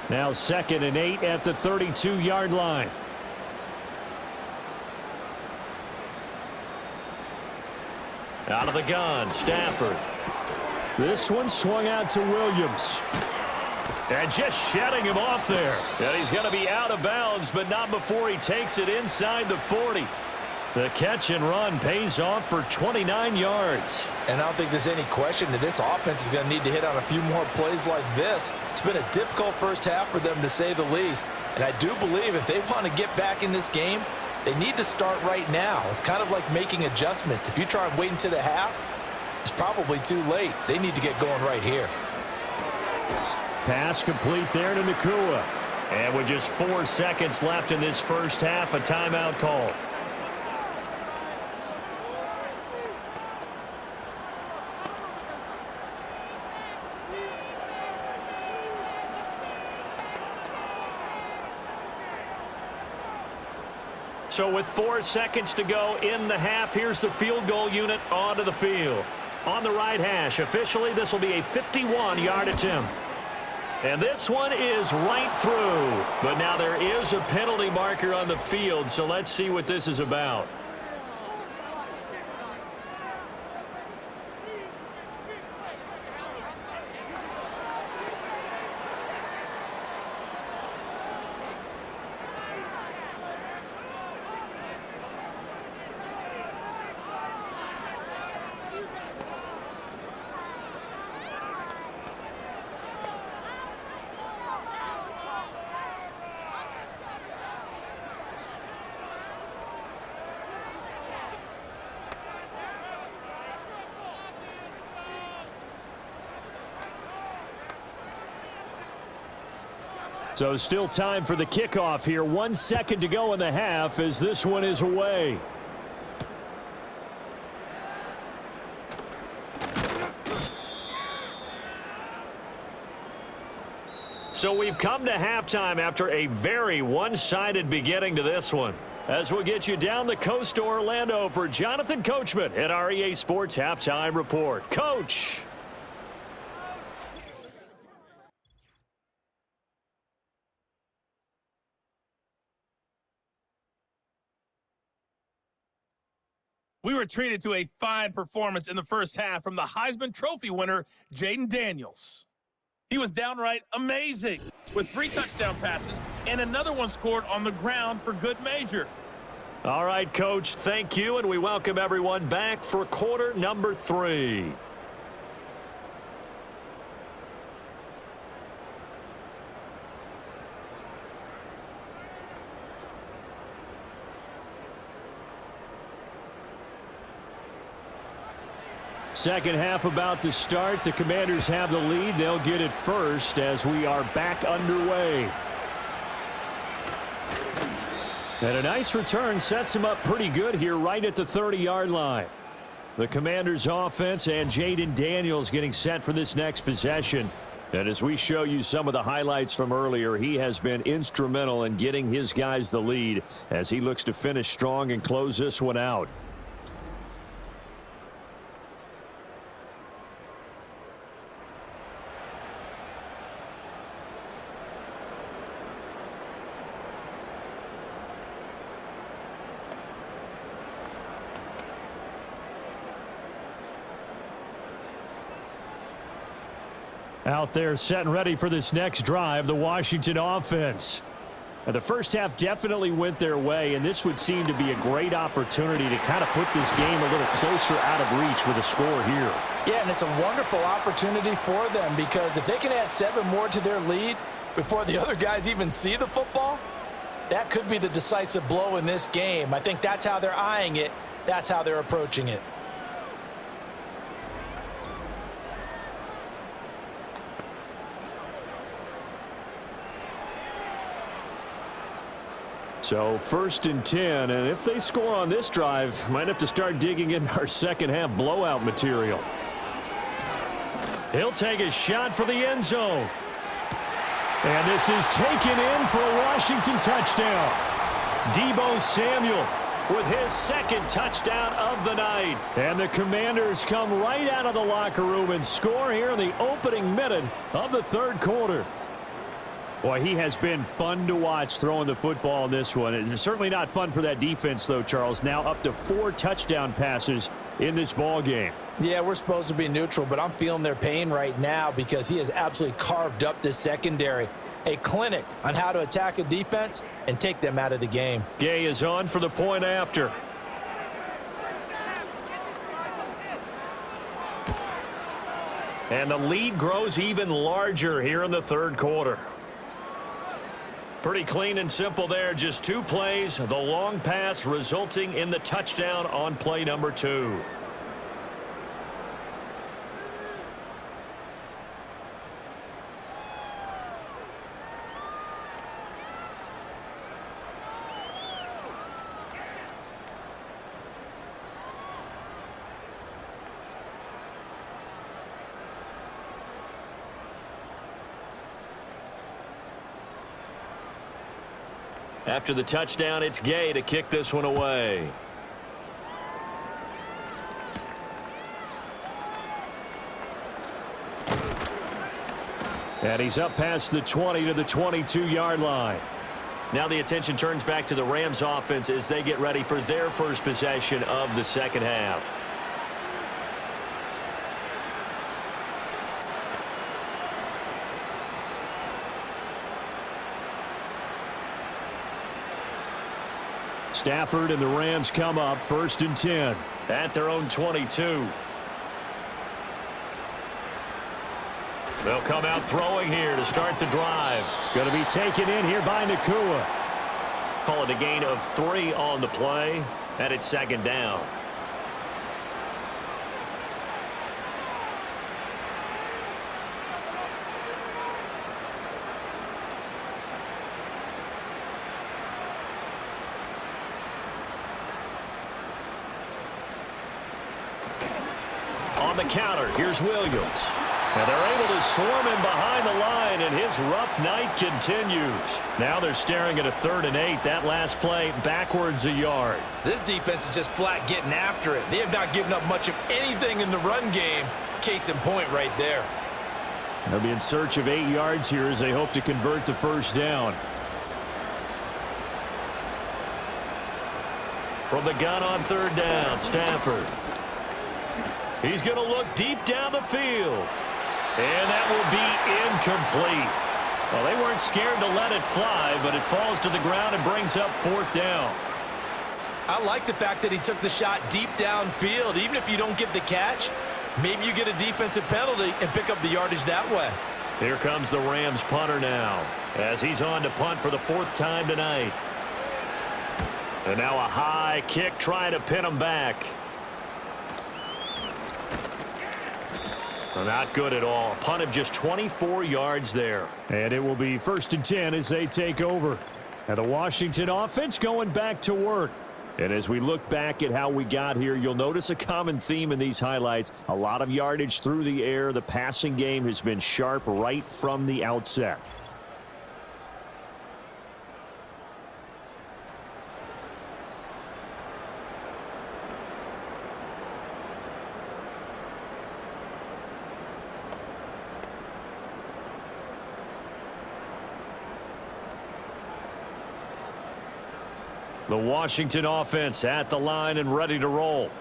Now 2nd and 8 at the 32-yard line. Out of the gun, Stafford. This one swung out to Williams. And just shedding him off there. And he's going to be out of bounds, but not before he takes it inside the 40. The catch and run pays off for 29 yards. And I don't think there's any question that this offense is going to need to hit on a few more plays like this. It's been a difficult first half for them, to say the least. And I do believe if they want to get back in this game, they need to start right now. It's kind of like making adjustments. If you try and wait until the half, it's probably too late. They need to get going right here. Pass complete there to Nakua. And with just 4 seconds left in this first half, a timeout call. So with 4 seconds to go in the half, here's the field goal unit onto the field. On the right hash, officially this will be a 51-yard attempt. And this one is right through. But now there is a penalty marker on the field, so let's see what this is about. So still time for the kickoff here. 1 second to go in the half as this one is away. So we've come to halftime after a very one-sided beginning to this one. As we'll get you down the coast to Orlando for Jonathan Coachman at our EA Sports Halftime Report. Coach. We were treated to a fine performance in the first half from the Heisman Trophy winner, Jaden Daniels. He was downright amazing with 3 touchdown passes and another one scored on the ground for good measure. All right, Coach, thank you, and we welcome everyone back for quarter number 3. Second half about to start. The Commanders have the lead. They'll get it first as we are back underway. And a nice return sets them up pretty good here right at the 30-yard line. The Commanders offense and Jaden Daniels getting set for this next possession. And as we show you some of the highlights from earlier, he has been instrumental in getting his guys the lead as he looks to finish strong and close this one out. Out there set and ready for this next drive, the Washington offense. And the first half definitely went their way, and this would seem to be a great opportunity to kind of put this game a little closer out of reach with a score here. Yeah, and it's a wonderful opportunity for them because if they can add 7 more to their lead before the other guys even see the football, that could be the decisive blow in this game. I think that's how they're eyeing it. That's how they're approaching it. So 1st and 10, and if they score on this drive, might have to start digging in our second half blowout material. He'll take a shot for the end zone. And this is taken in for a Washington touchdown. Deebo Samuel with his 2nd touchdown of the night. And the Commanders come right out of the locker room and score here in the opening minute of the 3rd quarter. Boy, he has been fun to watch throwing the football in this one. It's certainly not fun for that defense, though, Charles. Now up to 4 touchdown passes in this ball game. Yeah, we're supposed to be neutral, but I'm feeling their pain right now because he has absolutely carved up this secondary. A clinic on how to attack a defense and take them out of the game. Gay is on for the point after. And the lead grows even larger here in the third quarter. Pretty clean and simple there. Just 2 plays. The long pass resulting in the touchdown on play number 2. After the touchdown, it's Gay to kick this one away. And he's up past the 20 to the 22-yard line. Now the attention turns back to the Rams offense as they get ready for their first possession of the second half. Stafford and the Rams come up 1st and 10. At their own 22. They'll come out throwing here to start the drive. Going to be taken in here by Nakua. Call it a gain of 3 on the play, and it's 2nd down. On the counter, here's Williams. And they're able to swarm him behind the line, and his rough night continues. Now they're staring at a 3rd and 8. That last play backwards a yard. This defense is just flat getting after it. They have not given up much of anything in the run game. Case in point right there. They'll be in search of 8 yards here as they hope to convert the 1st down. From the gun on 3rd down, Stafford. He's going to look deep down the field. And that will be incomplete. Well, they weren't scared to let it fly, but it falls to the ground and brings up 4th down. I like the fact that he took the shot deep downfield. Even if you don't get the catch, maybe you get a defensive penalty and pick up the yardage that way. Here comes the Rams punter now as he's on to punt for the 4th time tonight. And now a high kick trying to pin him back. Not good at all. A punt of just 24 yards there. And it will be 1st and 10 as they take over. And the Washington offense going back to work. And as we look back at how we got here, you'll notice a common theme in these highlights. A lot of yardage through the air. The passing game has been sharp right from the outset. The Washington offense at the line and ready to roll.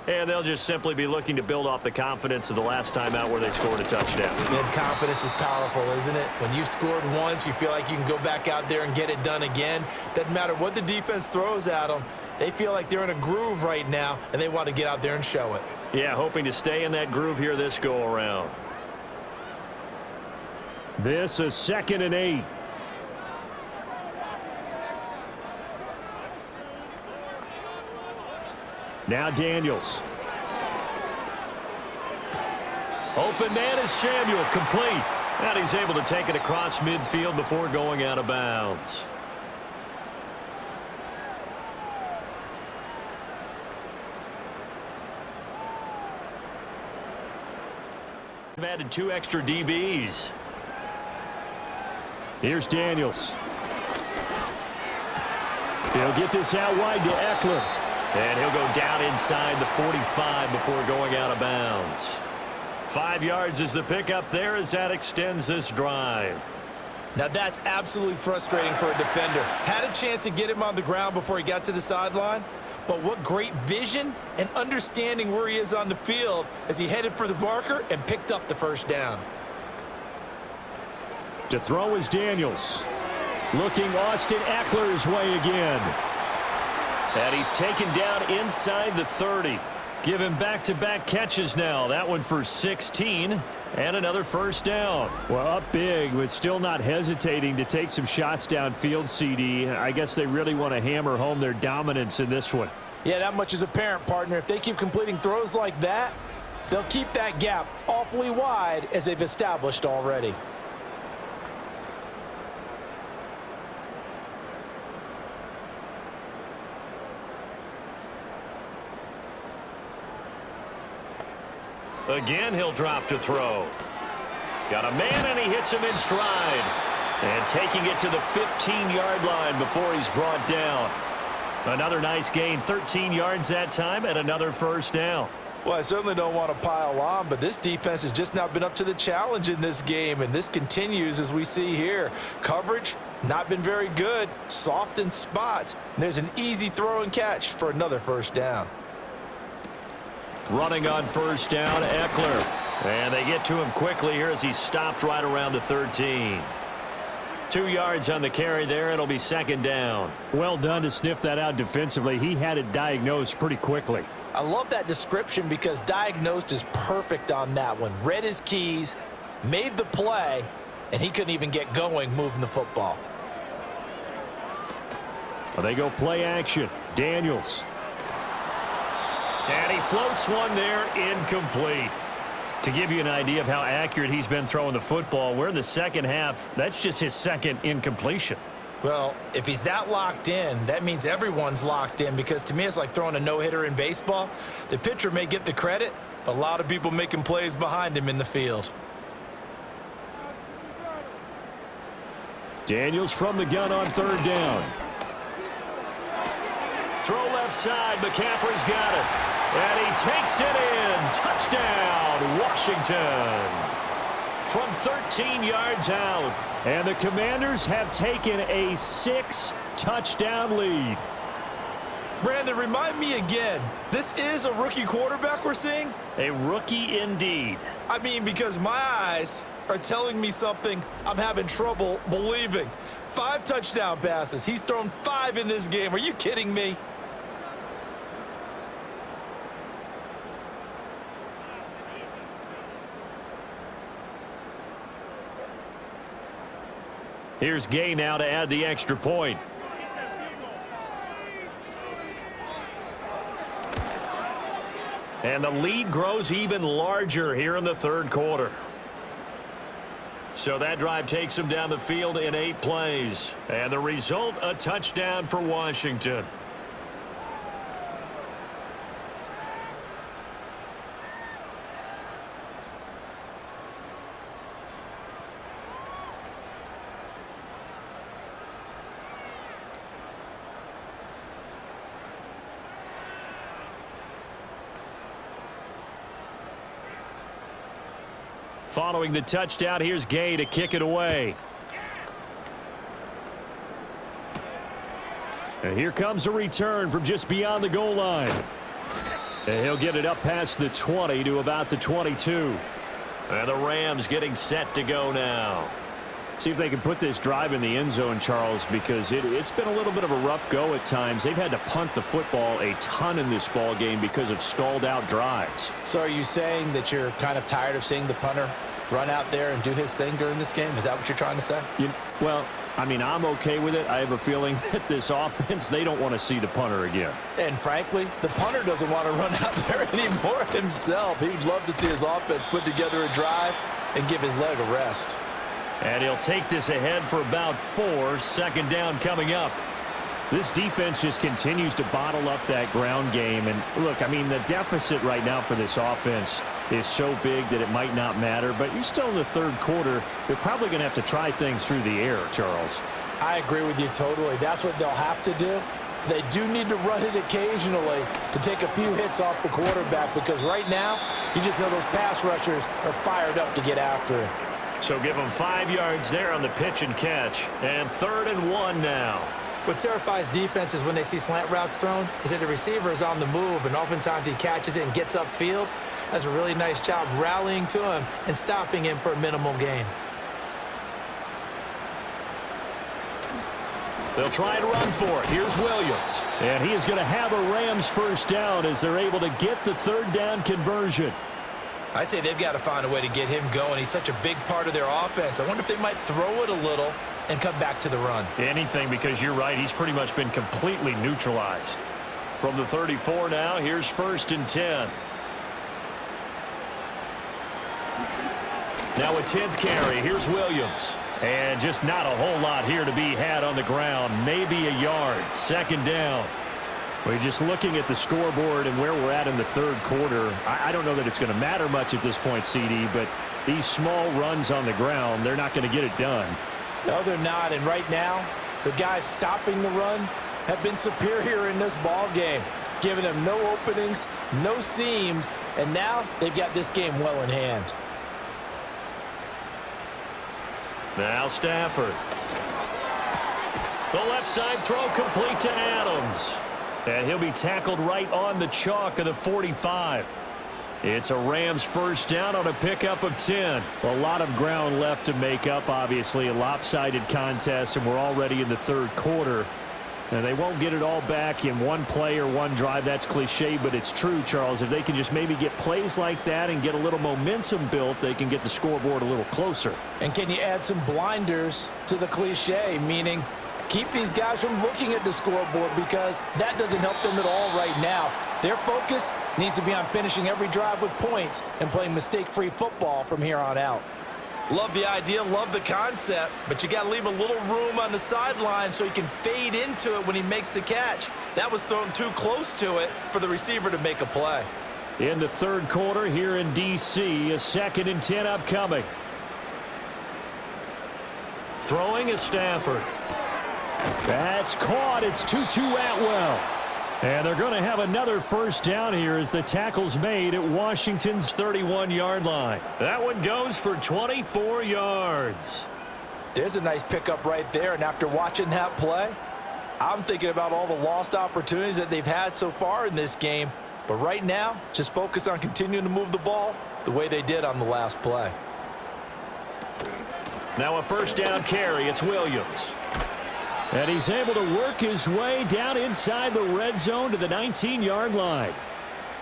And they'll just simply be looking to build off the confidence of the last time out where they scored a touchdown. And confidence is powerful, isn't it? When you've scored once, you feel like you can go back out there and get it done again. Doesn't matter what the defense throws at them. They feel like they're in a groove right now, and they want to get out there and show it. Yeah, hoping to stay in that groove here this go-around. This is 2nd and 8. Now Daniels. Open man is Samuel, complete. And he's able to take it across midfield before going out of bounds. They've added 2 extra DBs. Here's Daniels. He'll get this out wide to Eckler. And he'll go down inside the 45 before going out of bounds. 5 yards is the pickup there as that extends this drive. Now that's absolutely frustrating for a defender. Had a chance to get him on the ground before he got to the sideline, but what great vision and understanding where he is on the field as he headed for the marker and picked up the 1st down. To throw is Daniels. Looking Austin Eckler's way again. And he's taken down inside the 30. Give him back-to-back catches now. That one for 16 and another first down. Well, up big, but still not hesitating to take some shots downfield, CD. I guess they really want to hammer home their dominance in this one. Yeah, that much is apparent, partner. If they keep completing throws like that, they'll keep that gap awfully wide as they've established already. Again, he'll drop to throw. Got a man, and he hits him in stride. And taking it to the 15-yard line before he's brought down. Another nice gain, 13 yards that time, and another first down. Well, I certainly don't want to pile on, but this defense has just not been up to the challenge in this game, and this continues as we see here. Coverage, not been very good, soft in spots. There's an easy throw and catch for another first down. Running on first down, Eckler. And they get to him quickly here as he stopped right around the 13. 2 yards on the carry there. It'll be second down. Well done to sniff that out defensively. He had it diagnosed pretty quickly. I love that description because diagnosed is perfect on that one. Read his keys, made the play, and he couldn't even get going moving the football. Well, they go play action. Daniels. And he floats one there, incomplete. To give you an idea of how accurate he's been throwing the football, we're in the second half. That's just his second incompletion. Well, if he's that locked in, that means everyone's locked in, because to me it's like throwing a no-hitter in baseball. The pitcher may get the credit, but a lot of people making plays behind him in the field. Daniels from the gun on third down. Throw left side. McCaffrey's got it. And he takes it in. Touchdown, Washington. From 13 yards out. And the Commanders have taken a 6-touchdown lead. Brandon, remind me again, this is a rookie quarterback we're seeing? A rookie indeed. I mean, because my eyes are telling me something I'm having trouble believing. 5 touchdown passes. He's thrown 5 in this game. Are you kidding me? Here's Gay now to add the extra point. And the lead grows even larger here in the third quarter. So that drive takes him down the field in 8 plays. And the result, a touchdown for Washington. Following the touchdown, here's Gay to kick it away. And here comes a return from just beyond the goal line. And he'll get it up past the 20 to about the 22. And the Rams getting set to go now. See if they can put this drive in the end zone, Charles, because it's been a little bit of a rough go at times. They've had to punt the football a ton in this ball game because of stalled out drives. So are you saying that you're kind of tired of seeing the punter run out there and do his thing during this game? Is that what you're trying to say? Well, I mean, I'm okay with it. I have a feeling that this offense, they don't want to see the punter again. And frankly, the punter doesn't want to run out there anymore himself. He'd love to see his offense put together a drive and give his leg a rest. And he'll take this ahead for about 4. Second down coming up. This defense just continues to bottle up that ground game. And look, I mean, the deficit right now for this offense is so big that it might not matter. But you're still in the third quarter. They're probably going to have to try things through the air, Charles. I agree with you totally. That's what they'll have to do. They do need to run it occasionally to take a few hits off the quarterback, because right now, you just know those pass rushers are fired up to get after him. So give him 5 yards there on the pitch and catch. And 3rd and 1 now. What terrifies defenses when they see slant routes thrown is that the receiver is on the move, and oftentimes he catches it and gets upfield. Does a really nice job rallying to him and stopping him for a minimal gain. They'll try and run for it. Here's Williams. And he is going to have a Rams first down as they're able to get the third down conversion. I'd say they've got to find a way to get him going. He's such a big part of their offense. I wonder if they might throw it a little and come back to the run. Anything, because you're right. He's pretty much been completely neutralized. From the 34 now, here's 1st and 10. Now a 10th carry. Here's Williams. And just not a whole lot here to be had on the ground. Maybe a yard. 2nd down. We're just looking at the scoreboard and where we're at in the third quarter. I don't know that it's going to matter much at this point, CD, but these small runs on the ground, they're not going to get it done. No, they're not. And right now, the guys stopping the run have been superior in this ball game, giving them no openings, no seams, and now they've got this game well in hand. Now Stafford. The left side throw complete to Adams. And he'll be tackled right on the chalk of the 45. It's a Rams first down on a pickup of 10. A lot of ground left to make up, obviously. A lopsided contest, and we're already in the third quarter. And they won't get it all back in one play or one drive. That's cliche, but it's true, Charles. If they can just maybe get plays like that and get a little momentum built, they can get the scoreboard a little closer. And can you add some blinders to the cliche, meaning keep these guys from looking at the scoreboard, because that doesn't help them at all right now. Their focus needs to be on finishing every drive with points and playing mistake-free football from here on out. Love the idea, love the concept, but you got to leave a little room on the sideline so he can fade into it when he makes the catch. That was thrown too close to it for the receiver to make a play. In the third quarter here in D.C., a 2nd and 10 upcoming. Throwing is Stafford. That's caught. It's Tutu Atwell. And they're going to have another first down here as the tackle's made at Washington's 31-yard line. That one goes for 24 yards. There's a nice pickup right there, and after watching that play, I'm thinking about all the lost opportunities that they've had so far in this game. But right now, just focus on continuing to move the ball the way they did on the last play. Now a first down carry. It's Williams. And he's able to work his way down inside the red zone to the 19-yard line.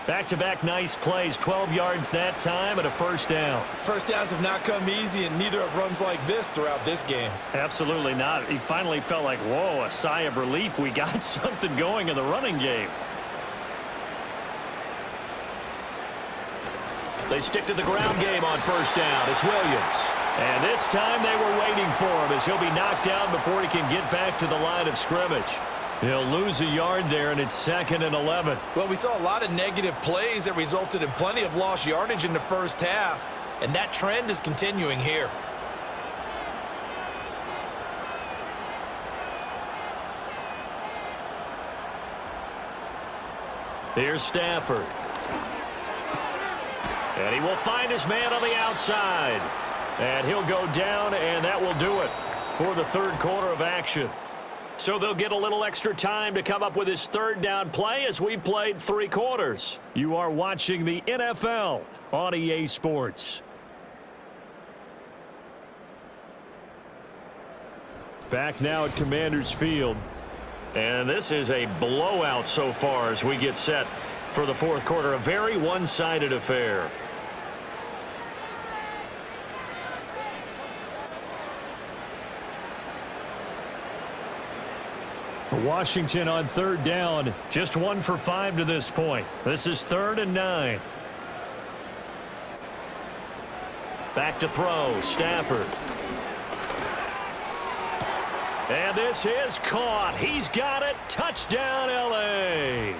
Back-to-back nice plays, 12 yards that time and a first down. First downs have not come easy, and neither have runs like this throughout this game. Absolutely not. He finally felt like, whoa, a sigh of relief. We got something going in the running game. They stick to the ground game on first down. It's Williams. And this time they were waiting for him as he'll be knocked down before he can get back to the line of scrimmage. He'll lose a yard there, and it's 2nd and 11. Well, we saw a lot of negative plays that resulted in plenty of lost yardage in the first half, and that trend is continuing here. Here's Stafford. And he will find his man on the outside. And he'll go down, and that will do it for the third quarter of action. So they'll get a little extra time to come up with his third down play as we've played 3 quarters. You are watching the NFL on EA Sports. Back now at Commanders Field. And this is a blowout so far as we get set for the fourth quarter. A very one-sided affair. Washington on third down. Just 1 for 5 to this point. This is 3rd and 9. Back to throw. Stafford. And this is caught. He's got it. Touchdown, L.A.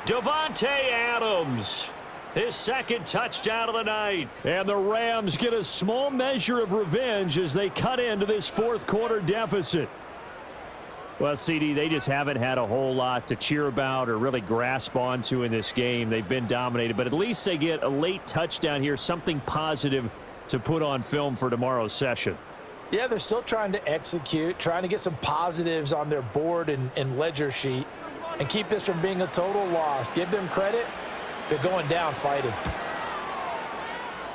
Davante Adams. His 2nd touchdown of the night. And the Rams get a small measure of revenge as they cut into this fourth quarter deficit. Well, CD, they just haven't had a whole lot to cheer about or really grasp onto in this game. They've been dominated, but at least they get a late touchdown here, something positive to put on film for tomorrow's session. Yeah, they're still trying to execute, trying to get some positives on their board and ledger sheet and keep this from being a total loss. Give them credit. They're going down fighting.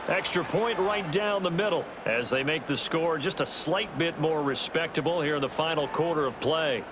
Extra point right down the middle as they make the score just a slight bit more respectable here in the final quarter of play.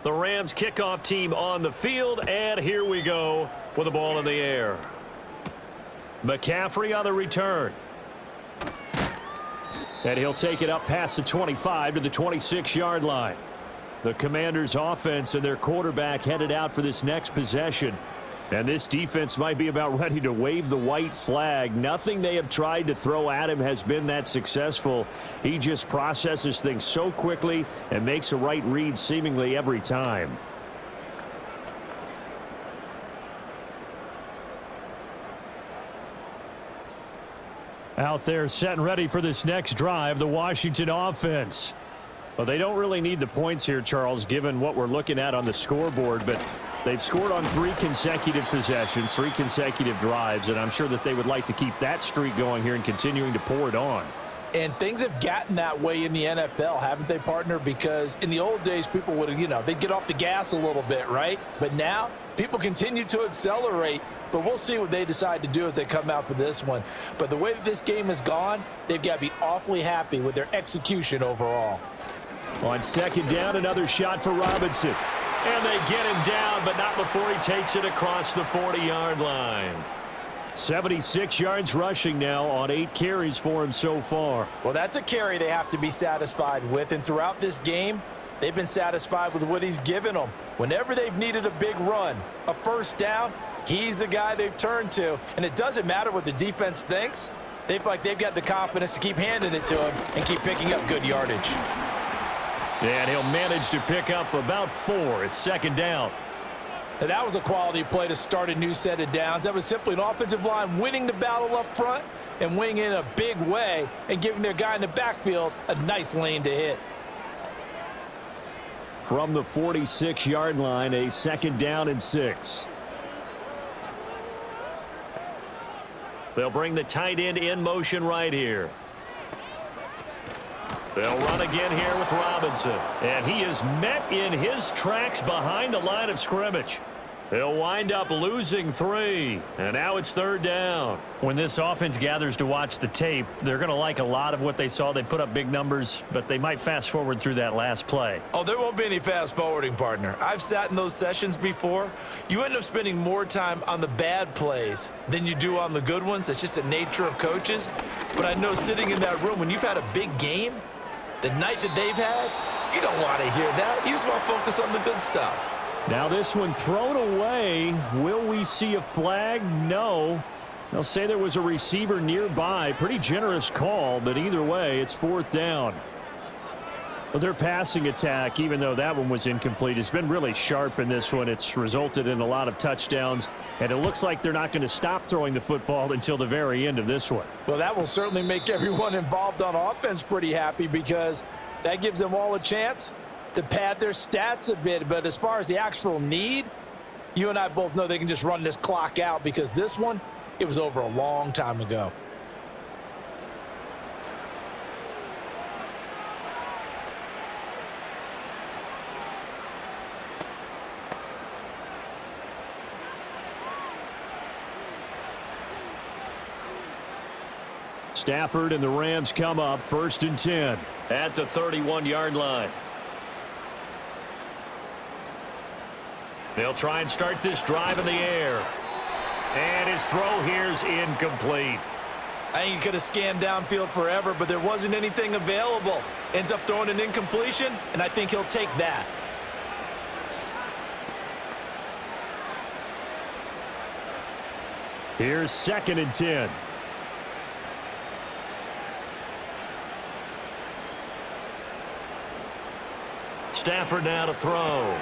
The Rams kickoff team on the field, and here we go with the ball in the air. McCaffrey on the return. And he'll take it up past the 25 to the 26-yard line. The Commanders' offense and their quarterback headed out for this next possession. And this defense might be about ready to wave the white flag. Nothing they have tried to throw at him has been that successful. He just processes things so quickly and makes a right read seemingly every time. Out there set and ready for this next drive, the Washington offense. Well, they don't really need the points here, Charles, given what we're looking at on the scoreboard, but they've scored on 3 consecutive possessions, 3 consecutive drives, and I'm sure that they would like to keep that streak going here and continuing to pour it on. And things have gotten that way in the NFL, haven't they, partner? Because in the old days, people would, they'd get off the gas a little bit, right? But now, people continue to accelerate, but we'll see what they decide to do as they come out for this one. But the way that this game has gone, they've got to be awfully happy with their execution overall. On second down, another shot for Robinson. And they get him down, but not before he takes it across the 40-yard line. 76 yards rushing now on 8 carries for him so far. Well, that's a carry they have to be satisfied with. And throughout this game, they've been satisfied with what he's given them. Whenever they've needed a big run, a first down, he's the guy they've turned to. And it doesn't matter what the defense thinks. They feel like they've got the confidence to keep handing it to him and keep picking up good yardage. And he'll manage to pick up about 4. It's second down. And that was a quality play to start a new set of downs. That was simply an offensive line winning the battle up front and winning in a big way and giving their guy in the backfield a nice lane to hit. From the 46-yard line, a second down and 6. They'll bring the tight end in motion right here. They'll run again here with Robinson. And he is met in his tracks behind the line of scrimmage. They'll wind up losing 3. And now it's third down. When this offense gathers to watch the tape, they're going to like a lot of what they saw. They put up big numbers, but they might fast forward through that last play. Oh, there won't be any fast forwarding, partner. I've sat in those sessions before. You end up spending more time on the bad plays than you do on the good ones. It's just the nature of coaches. But I know sitting in that room, when you've had a big game, the night that they've had, you don't want to hear that. You just want to focus on the good stuff. Now this one thrown away. Will we see a flag? No. They'll say there was a receiver nearby. Pretty generous call, but either way, it's fourth down. Well, their passing attack, even though that one was incomplete, has been really sharp in this one. It's resulted in a lot of touchdowns, and it looks like they're not going to stop throwing the football until the very end of this one. Well, that will certainly make everyone involved on offense pretty happy because that gives them all a chance to pad their stats a bit. But as far as the actual need, you and I both know they can just run this clock out because this one, it was over a long time ago. Stafford and the Rams come up first and 10 at the 31-yard line. They'll try and start this drive in the air. And his throw here's incomplete. I think he could have scanned downfield forever, but there wasn't anything available. Ends up throwing an incompletion, and I think he'll take that. Here's second and 10. Stafford now to throw.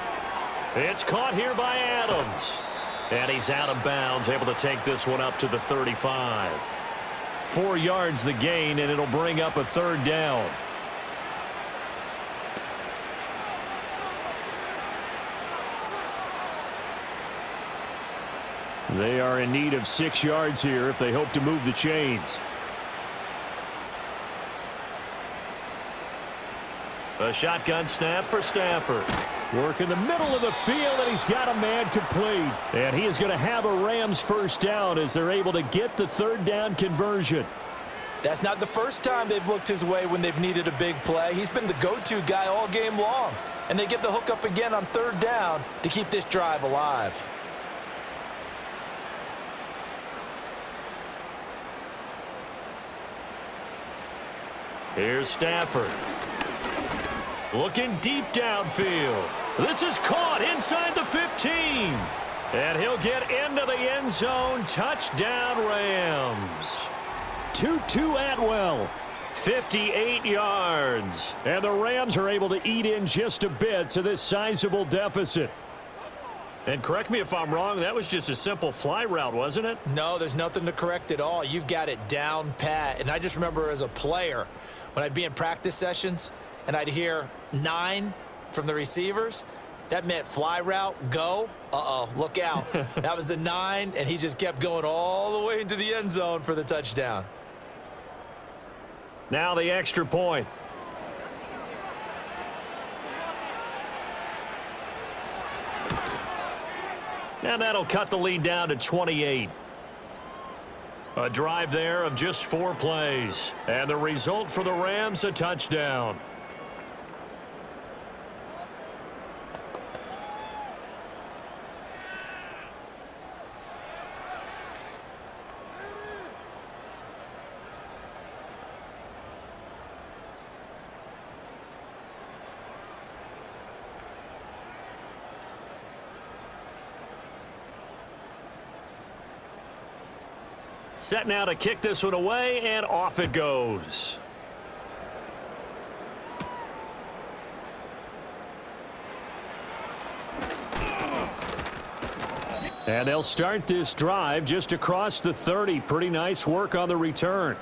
It's caught here by Adams. And he's out of bounds, able to take this one up to the 35. 4 yards the gain, and it'll bring up a 3rd down. They are in need of 6 yards here if they hope to move the chains. A shotgun snap for Stafford. Work in the middle of the field, and he's got a man complete. And he is going to have a Rams 1st down as they're able to get the 3rd down conversion. That's not the first time they've looked his way when they've needed a big play. He's been the go-to guy all game long. And they get the hook up again on 3rd down to keep this drive alive. Here's Stafford. Looking deep downfield. This is caught inside the 15. And he'll get into the end zone. Touchdown, Rams. Tutu Atwell. 58 yards. And the Rams are able to eat in just a bit to this sizable deficit. And correct me if I'm wrong, that was just a simple fly route, wasn't it? No, there's nothing to correct at all. You've got it down pat. And I just remember as a player, when I'd be in practice sessions and I'd hear 9 from the receivers, that meant fly route, go. Uh-oh, look out. That was the 9, and he just kept going all the way into the end zone for the touchdown. Now the extra point. And that'll cut the lead down to 28. A drive there of just 4 plays. And the result for the Rams, a touchdown. Set now to kick this one away, and off it goes. And they'll start this drive just across the 30. Pretty nice work on the return.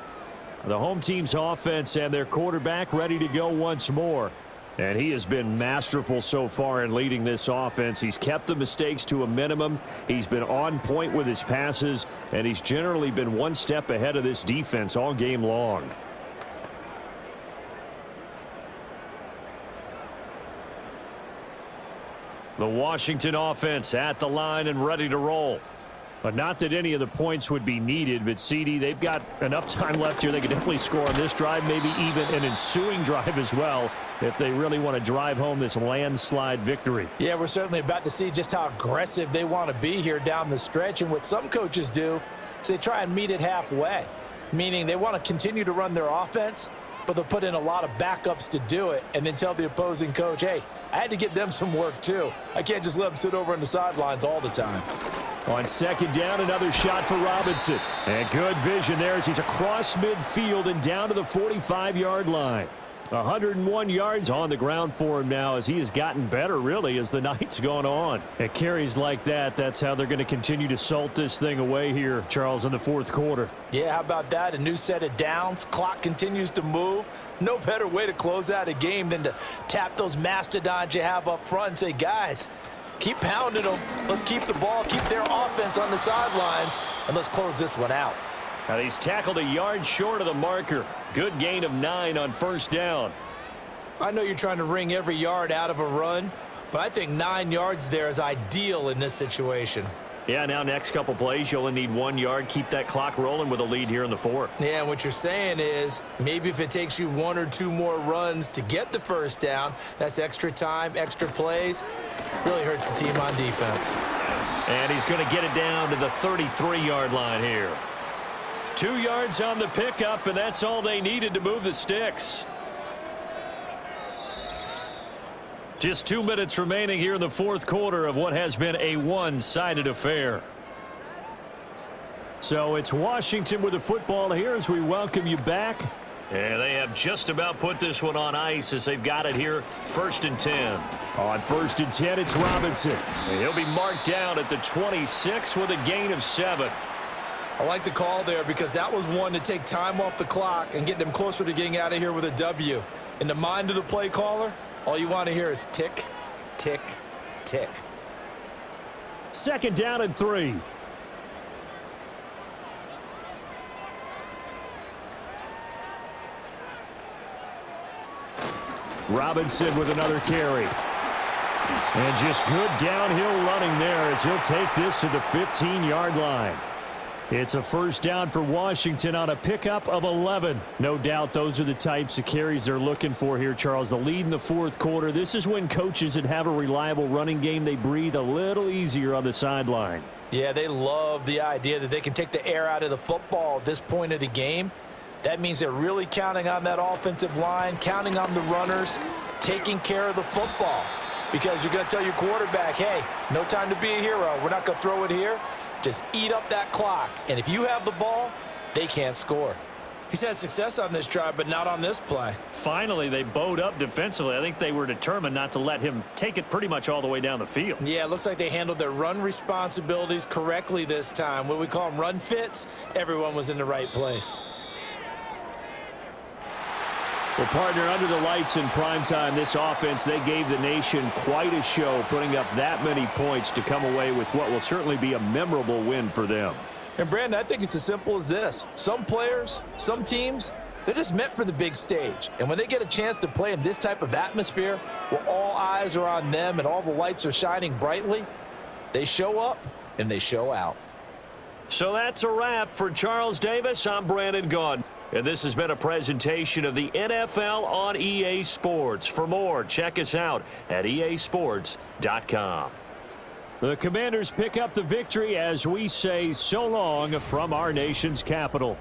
The home team's offense and their quarterback ready to go once more. And he has been masterful so far in leading this offense. He's kept the mistakes to a minimum. He's been on point with his passes, and he's generally been one step ahead of this defense all game long. The Washington offense at the line and ready to roll. But not that any of the points would be needed, but CD, they've got enough time left here. They could definitely score on this drive, maybe even an ensuing drive as well, if they really want to drive home this landslide victory. Yeah, we're certainly about to see just how aggressive they want to be here down the stretch. And what some coaches do is they try and meet it halfway, meaning they want to continue to run their offense, but they'll put in a lot of backups to do it and then tell the opposing coach, hey, I had to get them some work too. I can't just let them sit over on the sidelines all the time. On 2nd down, another shot for Robinson. And good vision there as he's across midfield and down to the 45-yard line. 101 yards on the ground for him now as he has gotten better, really, as the night's gone on. At carries like that, that's how they're going to continue to salt this thing away here, Charles, in the 4th quarter. Yeah, how about that? A new set of downs. Clock continues to move. No better way to close out a game than to tap those mastodons you have up front and say, guys, keep pounding them. Let's keep the ball, keep their offense on the sidelines, and let's close this one out. And he's tackled a yard short of the marker. Good gain of 9 on 1st down. I know you're trying to wring every yard out of a run, but I think 9 yards there is ideal in this situation. Yeah, now next couple plays, you only need 1 yard. Keep that clock rolling with a lead here in the 4th. Yeah, and what you're saying is maybe if it takes you 1 or 2 more runs to get the 1st down, that's extra time, extra plays, really hurts the team on defense. And he's going to get it down to the 33-yard line here. 2 yards on the pickup, and that's all they needed to move the sticks. Just 2 minutes remaining here in the 4th quarter of what has been a one-sided affair. So it's Washington with the football here as we welcome you back. And they have just about put this one on ice as they've got it here 1st and 10. On 1st and 10, it's Robinson. And he'll be marked down at the 26 with a gain of 7. I like the call there because that was one to take time off the clock and get them closer to getting out of here with a W. In the mind of the play caller, all you want to hear is tick, tick, tick. 2nd down and 3. Robinson with another carry. And just good downhill running there as he'll take this to the 15-yard line. It's a 1st down for Washington on a pickup of 11. No doubt those are the types of carries they're looking for here, Charles. The lead in the 4th quarter. This is when coaches that have a reliable running game, they breathe a little easier on the sideline. Yeah, they love the idea that they can take the air out of the football at this point of the game. That means they're really counting on that offensive line, counting on the runners, taking care of the football. Because you're going to tell your quarterback, hey, no time to be a hero. We're not going to throw it here. Just eat up that clock. And if you have the ball, they can't score. He's had success on this drive, but not on this play. Finally, they bowed up defensively. I think they were determined not to let him take it pretty much all the way down the field. Yeah, it looks like they handled their run responsibilities correctly this time. What we call them run fits, everyone was in the right place. Well, partner, under the lights in primetime, this offense, they gave the nation quite a show, putting up that many points to come away with what will certainly be a memorable win for them. And, Brandon, I think it's as simple as this. Some players, some teams, they're just meant for the big stage. And when they get a chance to play in this type of atmosphere, where all eyes are on them and all the lights are shining brightly, they show up and they show out. So that's a wrap for Charles Davis. I'm Brandon Gaudin. And this has been a presentation of the NFL on EA Sports. For more, check us out at easports.com. The Commanders pick up the victory as we say so long from our nation's capital.